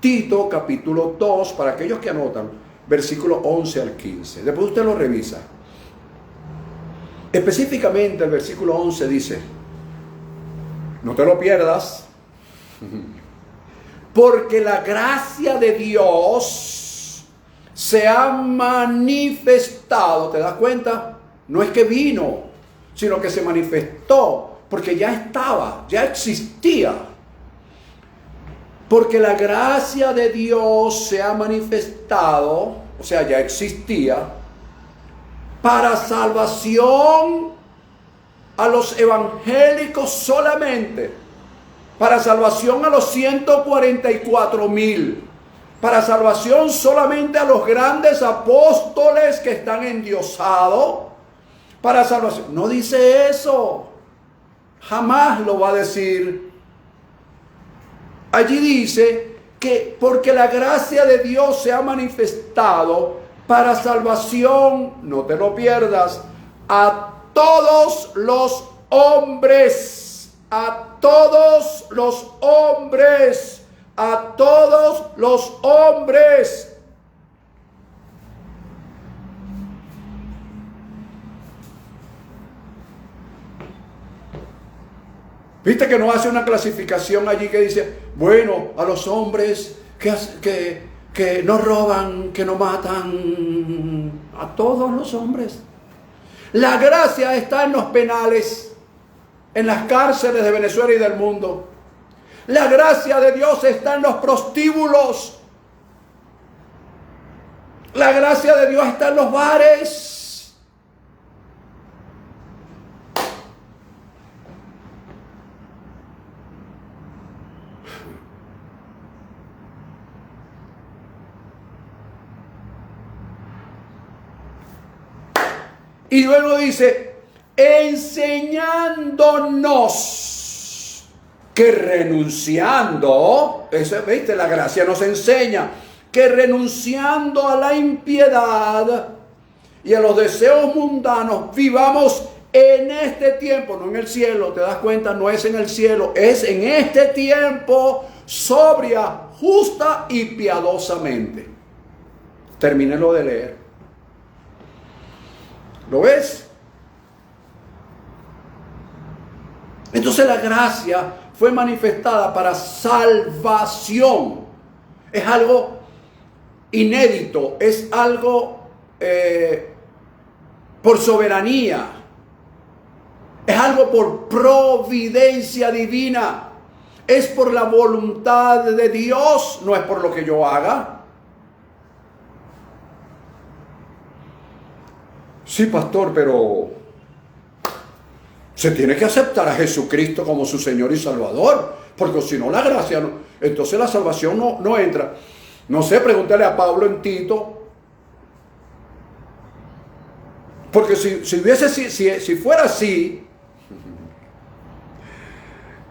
Tito capítulo 2, para aquellos que anotan, versículo 11 al 15. Después usted lo revisa. Específicamente el versículo 11 dice, no te lo pierdas, porque la gracia de Dios se ha manifestado. ¿Te das cuenta? No es que vino, sino que se manifestó. Porque ya estaba, ya existía. Porque la gracia de Dios se ha manifestado, o sea, ya existía, para salvación a los evangélicos solamente, para salvación a los 144,000, para salvación solamente a los grandes apóstoles que están endiosados, para salvación. No dice eso. Jamás lo va a decir. Allí dice que porque la gracia de Dios se ha manifestado para salvación, no te lo pierdas, a todos los hombres, a todos los hombres, a todos los hombres. Viste que no hace una clasificación allí que dice, bueno, a los hombres que no roban, que no matan, a todos los hombres. La gracia está en los penales, en las cárceles de Venezuela y del mundo. La gracia de Dios está en los prostíbulos. La gracia de Dios está en los bares. Y luego dice, enseñándonos que renunciando, ¿viste? La gracia nos enseña que renunciando a la impiedad y a los deseos mundanos, vivamos en este tiempo, no en el cielo, te das cuenta, no es en el cielo, es en este tiempo, sobria, justa y piadosamente. Termínelo de leer. ¿Lo ves? Entonces la gracia fue manifestada para salvación. Es algo inédito, es algo por soberanía, es algo por providencia divina, es por la voluntad de Dios, no es por lo que yo haga. Sí, pastor, pero se tiene que aceptar a Jesucristo como su Señor y Salvador, porque si no la gracia, no, entonces la salvación no entra. No sé, pregúntale a Pablo en Tito, porque si fuera así,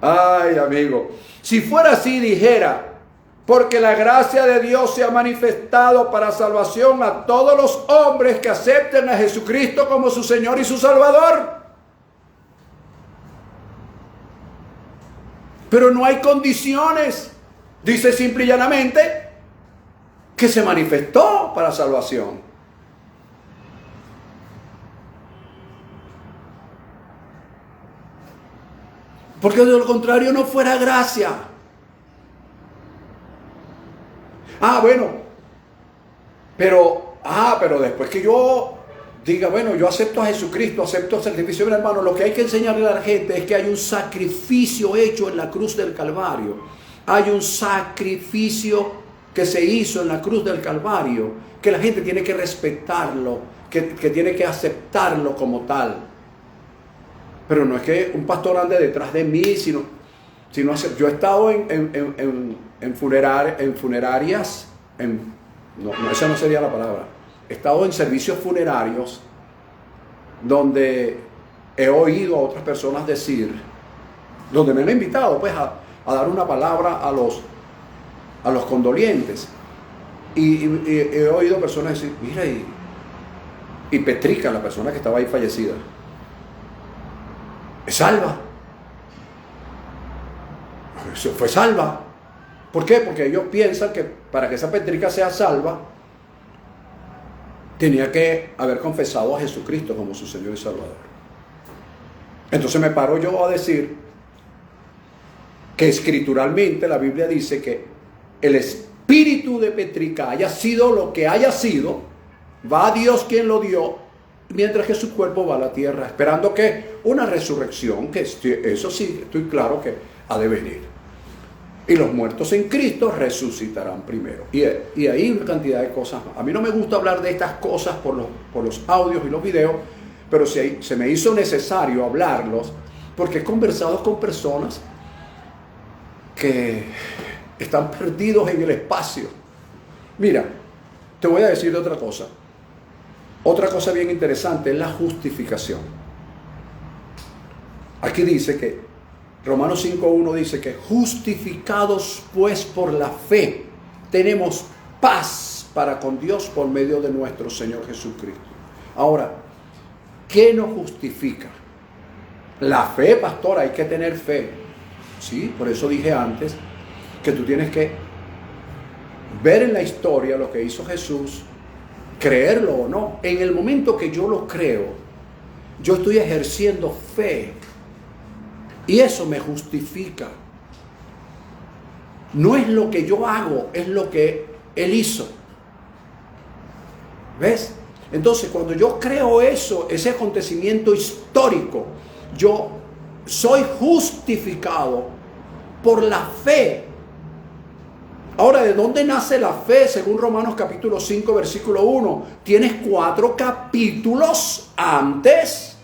ay amigo, si fuera así dijera, porque la gracia de Dios se ha manifestado para salvación a todos los hombres que acepten a Jesucristo como su Señor y su Salvador. Pero no hay condiciones. Dice simple y llanamente que se manifestó para salvación. Porque de lo contrario no fuera gracia. Pero después que yo diga, bueno, yo acepto a Jesucristo, acepto el sacrificio, mi hermano, lo que hay que enseñarle a la gente es que hay un sacrificio hecho en la cruz del Calvario. Hay un sacrificio que se hizo en la cruz del Calvario, que la gente tiene que respetarlo, que tiene que aceptarlo como tal. Pero no es que un pastor ande detrás de mí, sino yo he estado en funerarias, esa no sería la palabra. He estado en servicios funerarios donde he oído a otras personas decir, donde me han invitado pues a dar una palabra a los condolientes. Y he oído personas decir, mira, y Petrica, la persona que estaba ahí fallecida, es salva. Fue salva. ¿Por qué? Porque ellos piensan que para que esa Petrica sea salva, tenía que haber confesado a Jesucristo como su Señor y Salvador. Entonces me paro yo a decir que escrituralmente la Biblia dice que el espíritu de Petrica haya sido lo que haya sido, va a Dios quien lo dio, mientras que su cuerpo va a la tierra, esperando que una resurrección, que eso sí, estoy claro que ha de venir. Y los muertos en Cristo resucitarán primero. Y hay una cantidad de cosas. A mí no me gusta hablar de estas cosas por los audios y los videos, pero se me hizo necesario hablarlos, porque he conversado con personas que están perdidos en el espacio. Mira, te voy a decir otra cosa. Otra cosa bien interesante es la justificación. Aquí dice que Romanos 5.1 dice que justificados pues por la fe tenemos paz para con Dios por medio de nuestro Señor Jesucristo. Ahora, ¿Qué nos justifica? La fe, pastor, hay que tener fe. Sí, por eso dije antes que tú tienes que ver en la historia lo que hizo Jesús, creerlo o no. En el momento que yo lo creo, yo estoy ejerciendo fe y eso me justifica. No es lo que yo hago, es lo que Él hizo. ¿Ves? Entonces, cuando yo creo eso, ese acontecimiento histórico, yo soy justificado por la fe. Ahora, ¿de dónde nace la fe? Según Romanos capítulo 5, versículo 1. Tienes 4 capítulos antes.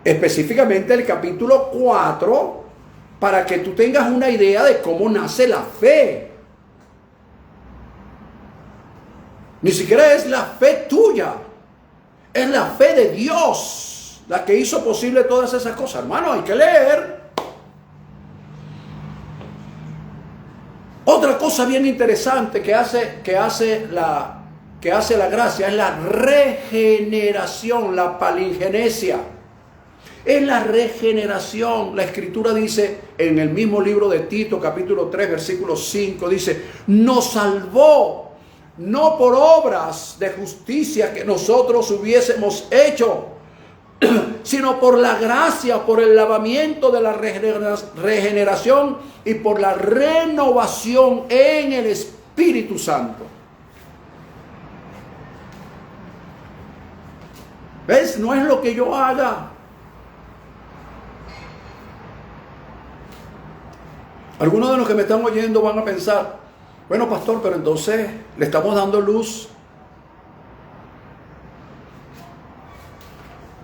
Específicamente el capítulo 4, para que tú tengas una idea de cómo nace la fe. Ni siquiera es la fe tuya, es la fe de Dios la que hizo posible todas esas cosas. Hermano, hay que leer. Otra cosa bien interesante que hace la gracia es la regeneración, la palingenesia. Es la regeneración. La Escritura dice en el mismo libro de Tito, capítulo 3, versículo 5, dice, nos salvó, no por obras de justicia que nosotros hubiésemos hecho, sino por la gracia, por el lavamiento de la regeneración y por la renovación en el Espíritu Santo. ¿Ves? No es lo que yo haga. Algunos de los que me están oyendo van a pensar, bueno, pastor, pero entonces le estamos dando luz.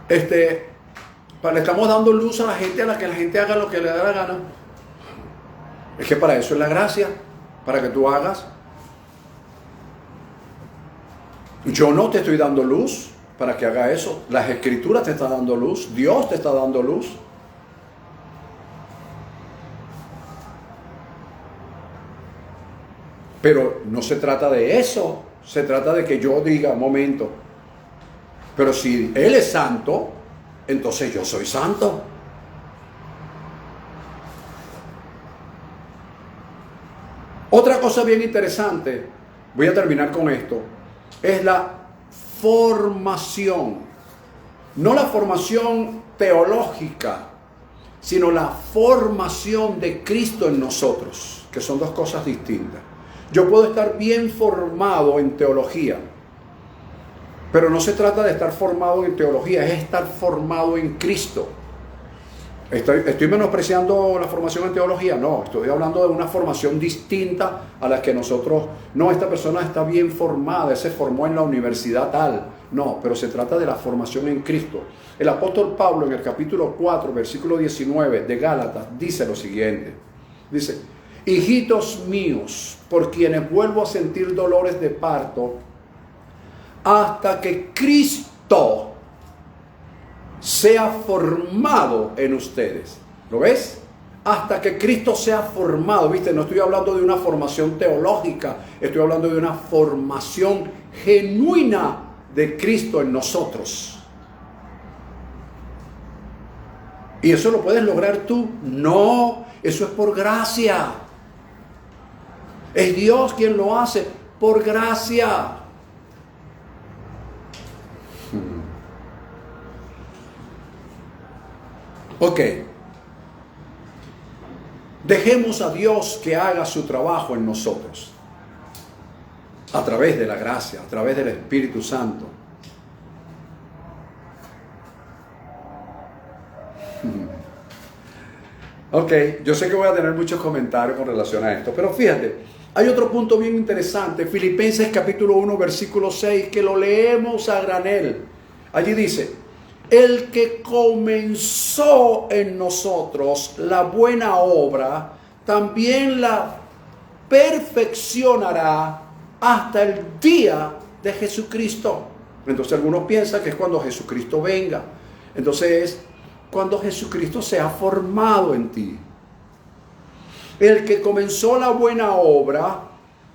Le estamos dando luz a la gente, a la que la gente haga lo que le da la gana. Es que para eso es la gracia, para que tú hagas. Yo no te estoy dando luz para que haga eso. Las Escrituras te están dando luz, Dios te está dando luz. Pero no se trata de eso, se trata de que yo diga, momento, pero si Él es santo, entonces yo soy santo. Otra cosa bien interesante, voy a terminar con esto, es la formación. No la formación teológica, sino la formación de Cristo en nosotros, que son dos cosas distintas. Yo puedo estar bien formado en teología, pero no se trata de estar formado en teología, es estar formado en Cristo. ¿Estoy menospreciando la formación en teología? No, estoy hablando de una formación distinta a la que nosotros... No, esta persona está bien formada, se formó en la universidad tal. No, pero se trata de la formación en Cristo. El apóstol Pablo en el capítulo 4, versículo 19 de Gálatas dice lo siguiente. Dice, hijitos míos, por quienes vuelvo a sentir dolores de parto, hasta que Cristo sea formado en ustedes. ¿Lo ves? Hasta que Cristo sea formado. ¿Viste? No estoy hablando de una formación teológica, estoy hablando de una formación genuina de Cristo en nosotros. ¿Y eso lo puedes lograr tú? No, eso es por gracia. Es Dios quien lo hace por gracia. Ok. Dejemos a Dios que haga su trabajo en nosotros. A través de la gracia, a través del Espíritu Santo. Ok, yo sé que voy a tener muchos comentarios con relación a esto, pero fíjate, hay otro punto bien interesante, Filipenses capítulo 1, versículo 6, que lo leemos a granel. Allí dice, el que comenzó en nosotros la buena obra, también la perfeccionará hasta el día de Jesucristo. Entonces algunos piensan que es cuando Jesucristo venga. Entonces es cuando Jesucristo sea formado en ti. El que comenzó la buena obra,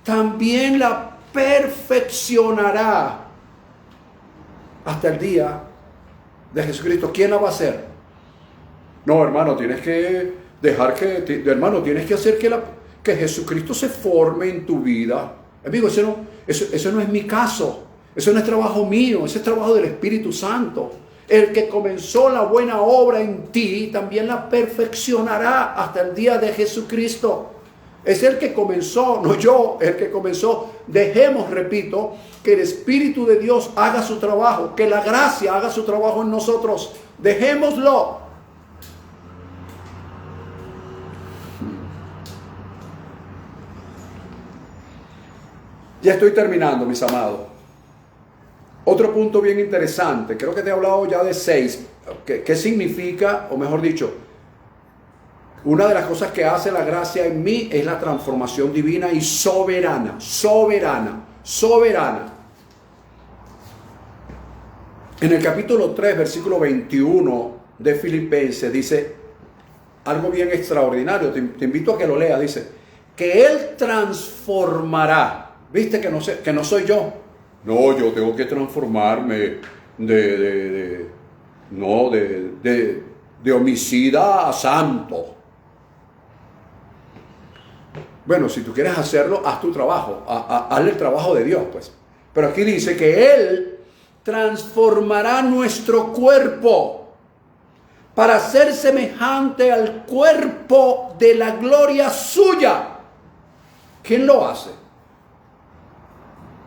también la perfeccionará. hasta el día de Jesucristo. ¿Quién la va a hacer? No, hermano, tienes que dejar hermano, tienes que hacer que Jesucristo se forme en tu vida. Amigo, eso no es mi caso. Eso no es trabajo mío, ese es trabajo del Espíritu Santo. El que comenzó la buena obra en ti, también la perfeccionará hasta el día de Jesucristo. Es el que comenzó, no yo, el que comenzó. Dejemos, repito, que el Espíritu de Dios haga su trabajo, que la gracia haga su trabajo en nosotros. Dejémoslo. Ya estoy terminando, mis amados. Otro punto bien interesante, creo que te he hablado ya de 6. ¿Qué significa, o mejor dicho, una de las cosas que hace la gracia en mí es la transformación divina y soberana? En el capítulo 3, versículo 21 de Filipenses dice algo bien extraordinario. Te invito a que lo leas. Dice que Él transformará. ¿Viste que no soy yo? No, yo tengo que transformarme de homicida a santo. Bueno, si tú quieres hacerlo, haz tu trabajo, hazle el trabajo de Dios, pues. Pero aquí dice que Él transformará nuestro cuerpo para ser semejante al cuerpo de la gloria suya. ¿Quién lo hace?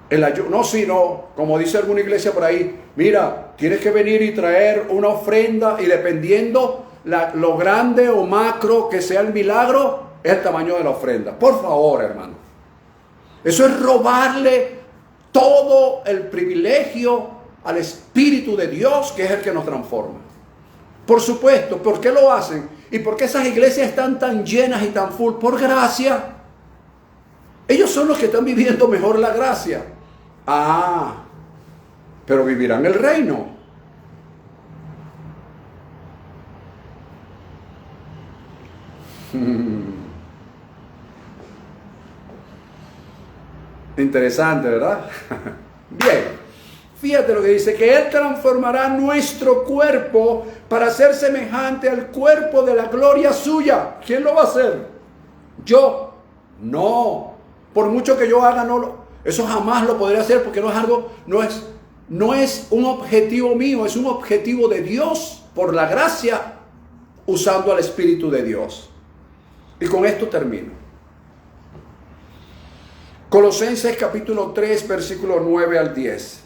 El ayuno, no, sino, como dice alguna iglesia por ahí, mira, tienes que venir y traer una ofrenda y dependiendo lo grande o macro que sea el milagro, es el tamaño de la ofrenda. Por favor, hermano. Eso es robarle todo el privilegio al Espíritu de Dios, que es el que nos transforma. Por supuesto, ¿por qué lo hacen? ¿Y por qué esas iglesias están tan llenas y tan full? Por gracia. Ellos son los que están viviendo mejor la gracia. Ah, pero vivirán el reino. Interesante, ¿verdad? Bien, fíjate lo que dice, que Él transformará nuestro cuerpo para ser semejante al cuerpo de la gloria suya. ¿Quién lo va a hacer? ¿Yo? No. Por mucho que yo haga, eso jamás lo podré hacer porque no es un objetivo mío, es un objetivo de Dios por la gracia usando al Espíritu de Dios. Y con esto termino. Colosenses capítulo 3, versículo 9 al 10.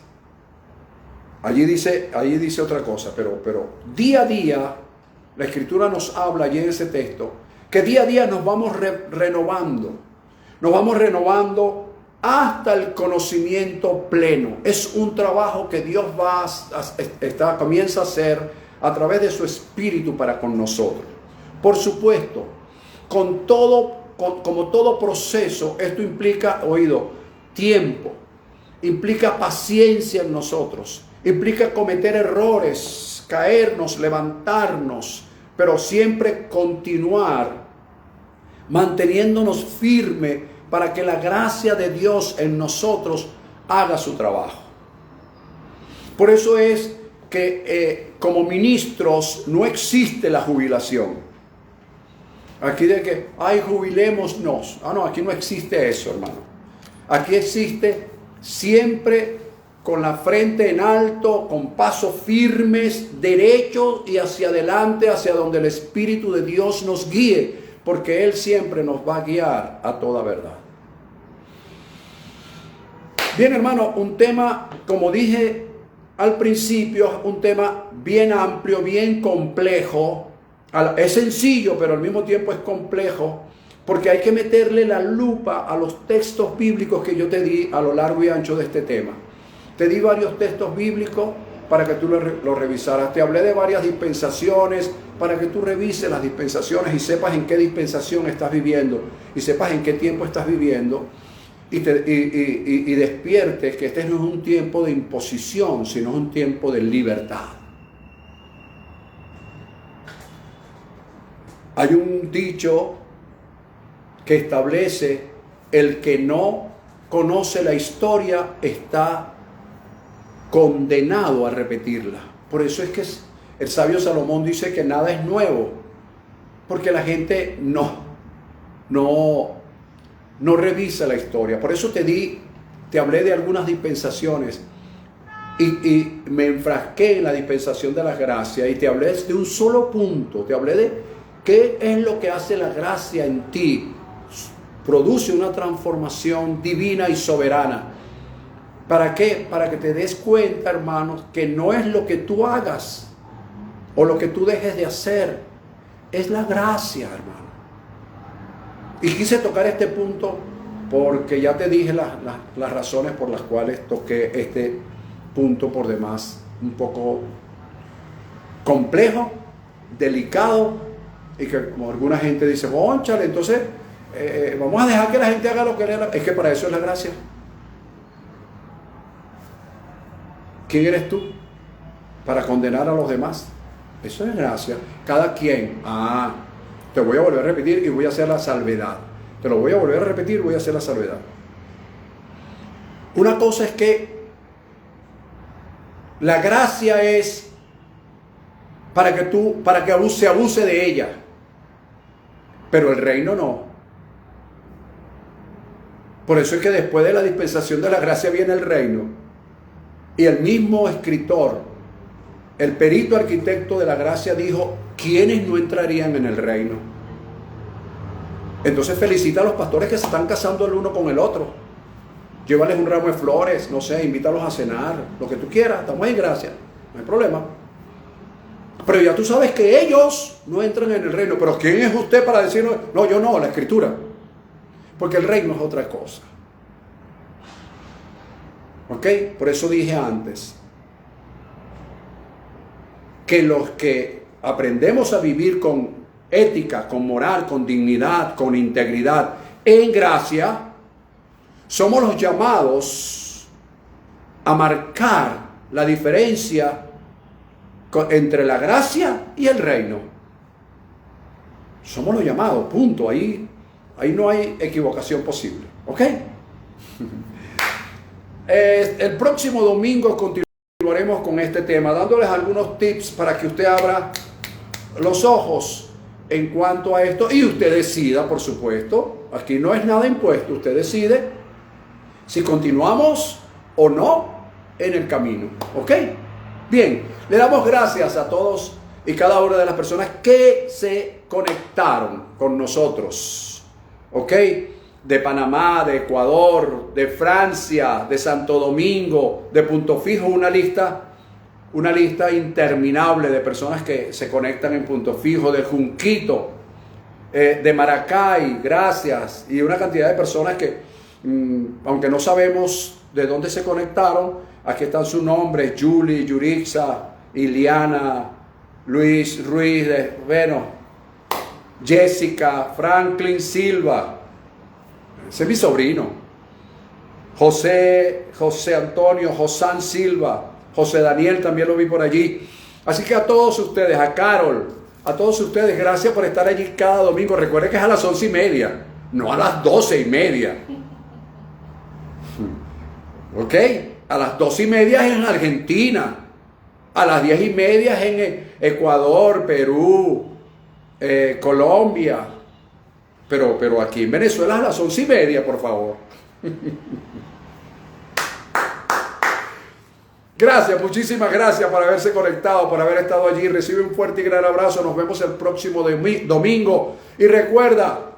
Allí dice otra cosa, pero día a día, la Escritura nos habla allí en ese texto, que día a día nos vamos renovando. Nos vamos renovando hasta el conocimiento pleno. Es un trabajo que Dios comienza a hacer a través de su Espíritu para con nosotros. Por supuesto, como todo proceso, esto implica, tiempo, implica paciencia en nosotros, implica cometer errores, caernos, levantarnos, pero siempre continuar manteniéndonos firmes para que la gracia de Dios en nosotros haga su trabajo. Por eso es que como ministros no existe la jubilación. Aquí de que, jubilémonos. No, aquí no existe eso, hermano. Aquí existe siempre con la frente en alto, con pasos firmes, derechos y hacia adelante, hacia donde el Espíritu de Dios nos guíe, porque Él siempre nos va a guiar a toda verdad. Bien, hermano, un tema, como dije al principio, un tema bien amplio, bien complejo. Es sencillo, pero al mismo tiempo es complejo, porque hay que meterle la lupa a los textos bíblicos que yo te di a lo largo y ancho de este tema. Te di varios textos bíblicos para que tú lo revisaras. Te hablé de varias dispensaciones para que tú revises las dispensaciones y sepas en qué dispensación estás viviendo y sepas en qué tiempo estás viviendo y despiertes que este no es un tiempo de imposición, sino es un tiempo de libertad. Hay un dicho que establece: el que no conoce la historia está condenado a repetirla. Por eso es que el sabio Salomón dice que nada es nuevo, porque la gente no revisa la historia. Por eso te hablé de algunas dispensaciones y me enfrasqué en la dispensación de la gracia y te hablé de un solo punto. Te hablé de qué es lo que hace la gracia en ti. Produce una transformación divina y soberana. ¿Para qué? Para que te des cuenta, hermanos, que no es lo que tú hagas o lo que tú dejes de hacer, es la gracia, hermano. Y quise tocar este punto porque ya te dije las razones por las cuales toqué este punto por demás, un poco complejo, delicado, y que como alguna gente dice, cónchale, entonces vamos a dejar que la gente haga lo que le haga. Es que para eso es la gracia. ¿Quién eres tú para condenar a los demás? Eso es gracia. Cada quien, te voy a volver a repetir y voy a hacer la salvedad. Te lo voy a volver a repetir y voy a hacer la salvedad. Una cosa es que la gracia es para que se abuse de ella, pero el reino no. Por eso es que después de la dispensación de la gracia viene el reino. Y el mismo escritor, el perito arquitecto de la gracia, dijo, ¿quiénes no entrarían en el reino? Entonces felicita a los pastores que se están casando el uno con el otro. Llévales un ramo de flores, no sé, invítalos a cenar, lo que tú quieras, estamos en gracia, no hay problema. Pero ya tú sabes que ellos no entran en el reino. Pero ¿quién es usted para decirnos? No, yo no, la escritura. Porque el reino es otra cosa. ¿Ok? Por eso dije antes que los que aprendemos a vivir con ética, con moral, con dignidad, con integridad, en gracia, somos los llamados a marcar la diferencia entre la gracia y el reino. Somos los llamados, punto. Ahí no hay equivocación posible. ¿Ok? El próximo domingo continuaremos con este tema, dándoles algunos tips para que usted abra los ojos en cuanto a esto y usted decida, por supuesto. Aquí no es nada impuesto, usted decide si continuamos o no en el camino. ¿Ok? Bien, le damos gracias a todos y cada una de las personas que se conectaron con nosotros. ¿Ok? De Panamá, de Ecuador, de Francia, de Santo Domingo, de Punto Fijo, una lista interminable de personas que se conectan en Punto Fijo, de Junquito, de Maracay, gracias, y una cantidad de personas que, aunque no sabemos de dónde se conectaron, aquí están sus nombres: Julie, Yurixa, Iliana, Luis Ruiz, Jessica, Franklin Silva, ese es mi sobrino, José Antonio, Josán Silva, José Daniel también lo vi por allí. Así que a todos ustedes, a Carol, a todos ustedes, gracias por estar allí cada domingo. Recuerden que es a las 11:30, no a las 12:30. ¿Ok? A las 12:30 es en Argentina, a las 10:30 es en Ecuador, Perú, Colombia. Pero aquí en Venezuela a las 11:30, por favor. Gracias, muchísimas gracias por haberse conectado, por haber estado allí. Recibe un fuerte y gran abrazo. Nos vemos el próximo domingo. Y recuerda,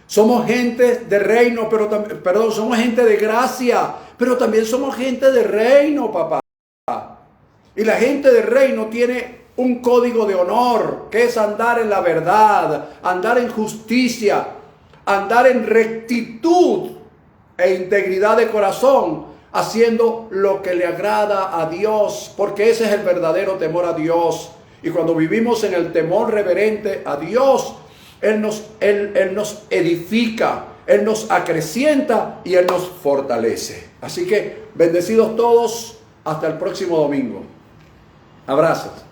somos gente de reino, somos gente de gracia, pero también somos gente de reino, papá. Y la gente de reino tiene un código de honor, que es andar en la verdad, andar en justicia, andar en rectitud e integridad de corazón, haciendo lo que le agrada a Dios, porque ese es el verdadero temor a Dios. Y cuando vivimos en el temor reverente a Dios, Él nos edifica, Él nos acrecienta y Él nos fortalece. Así que bendecidos todos, hasta el próximo domingo. Abrazos.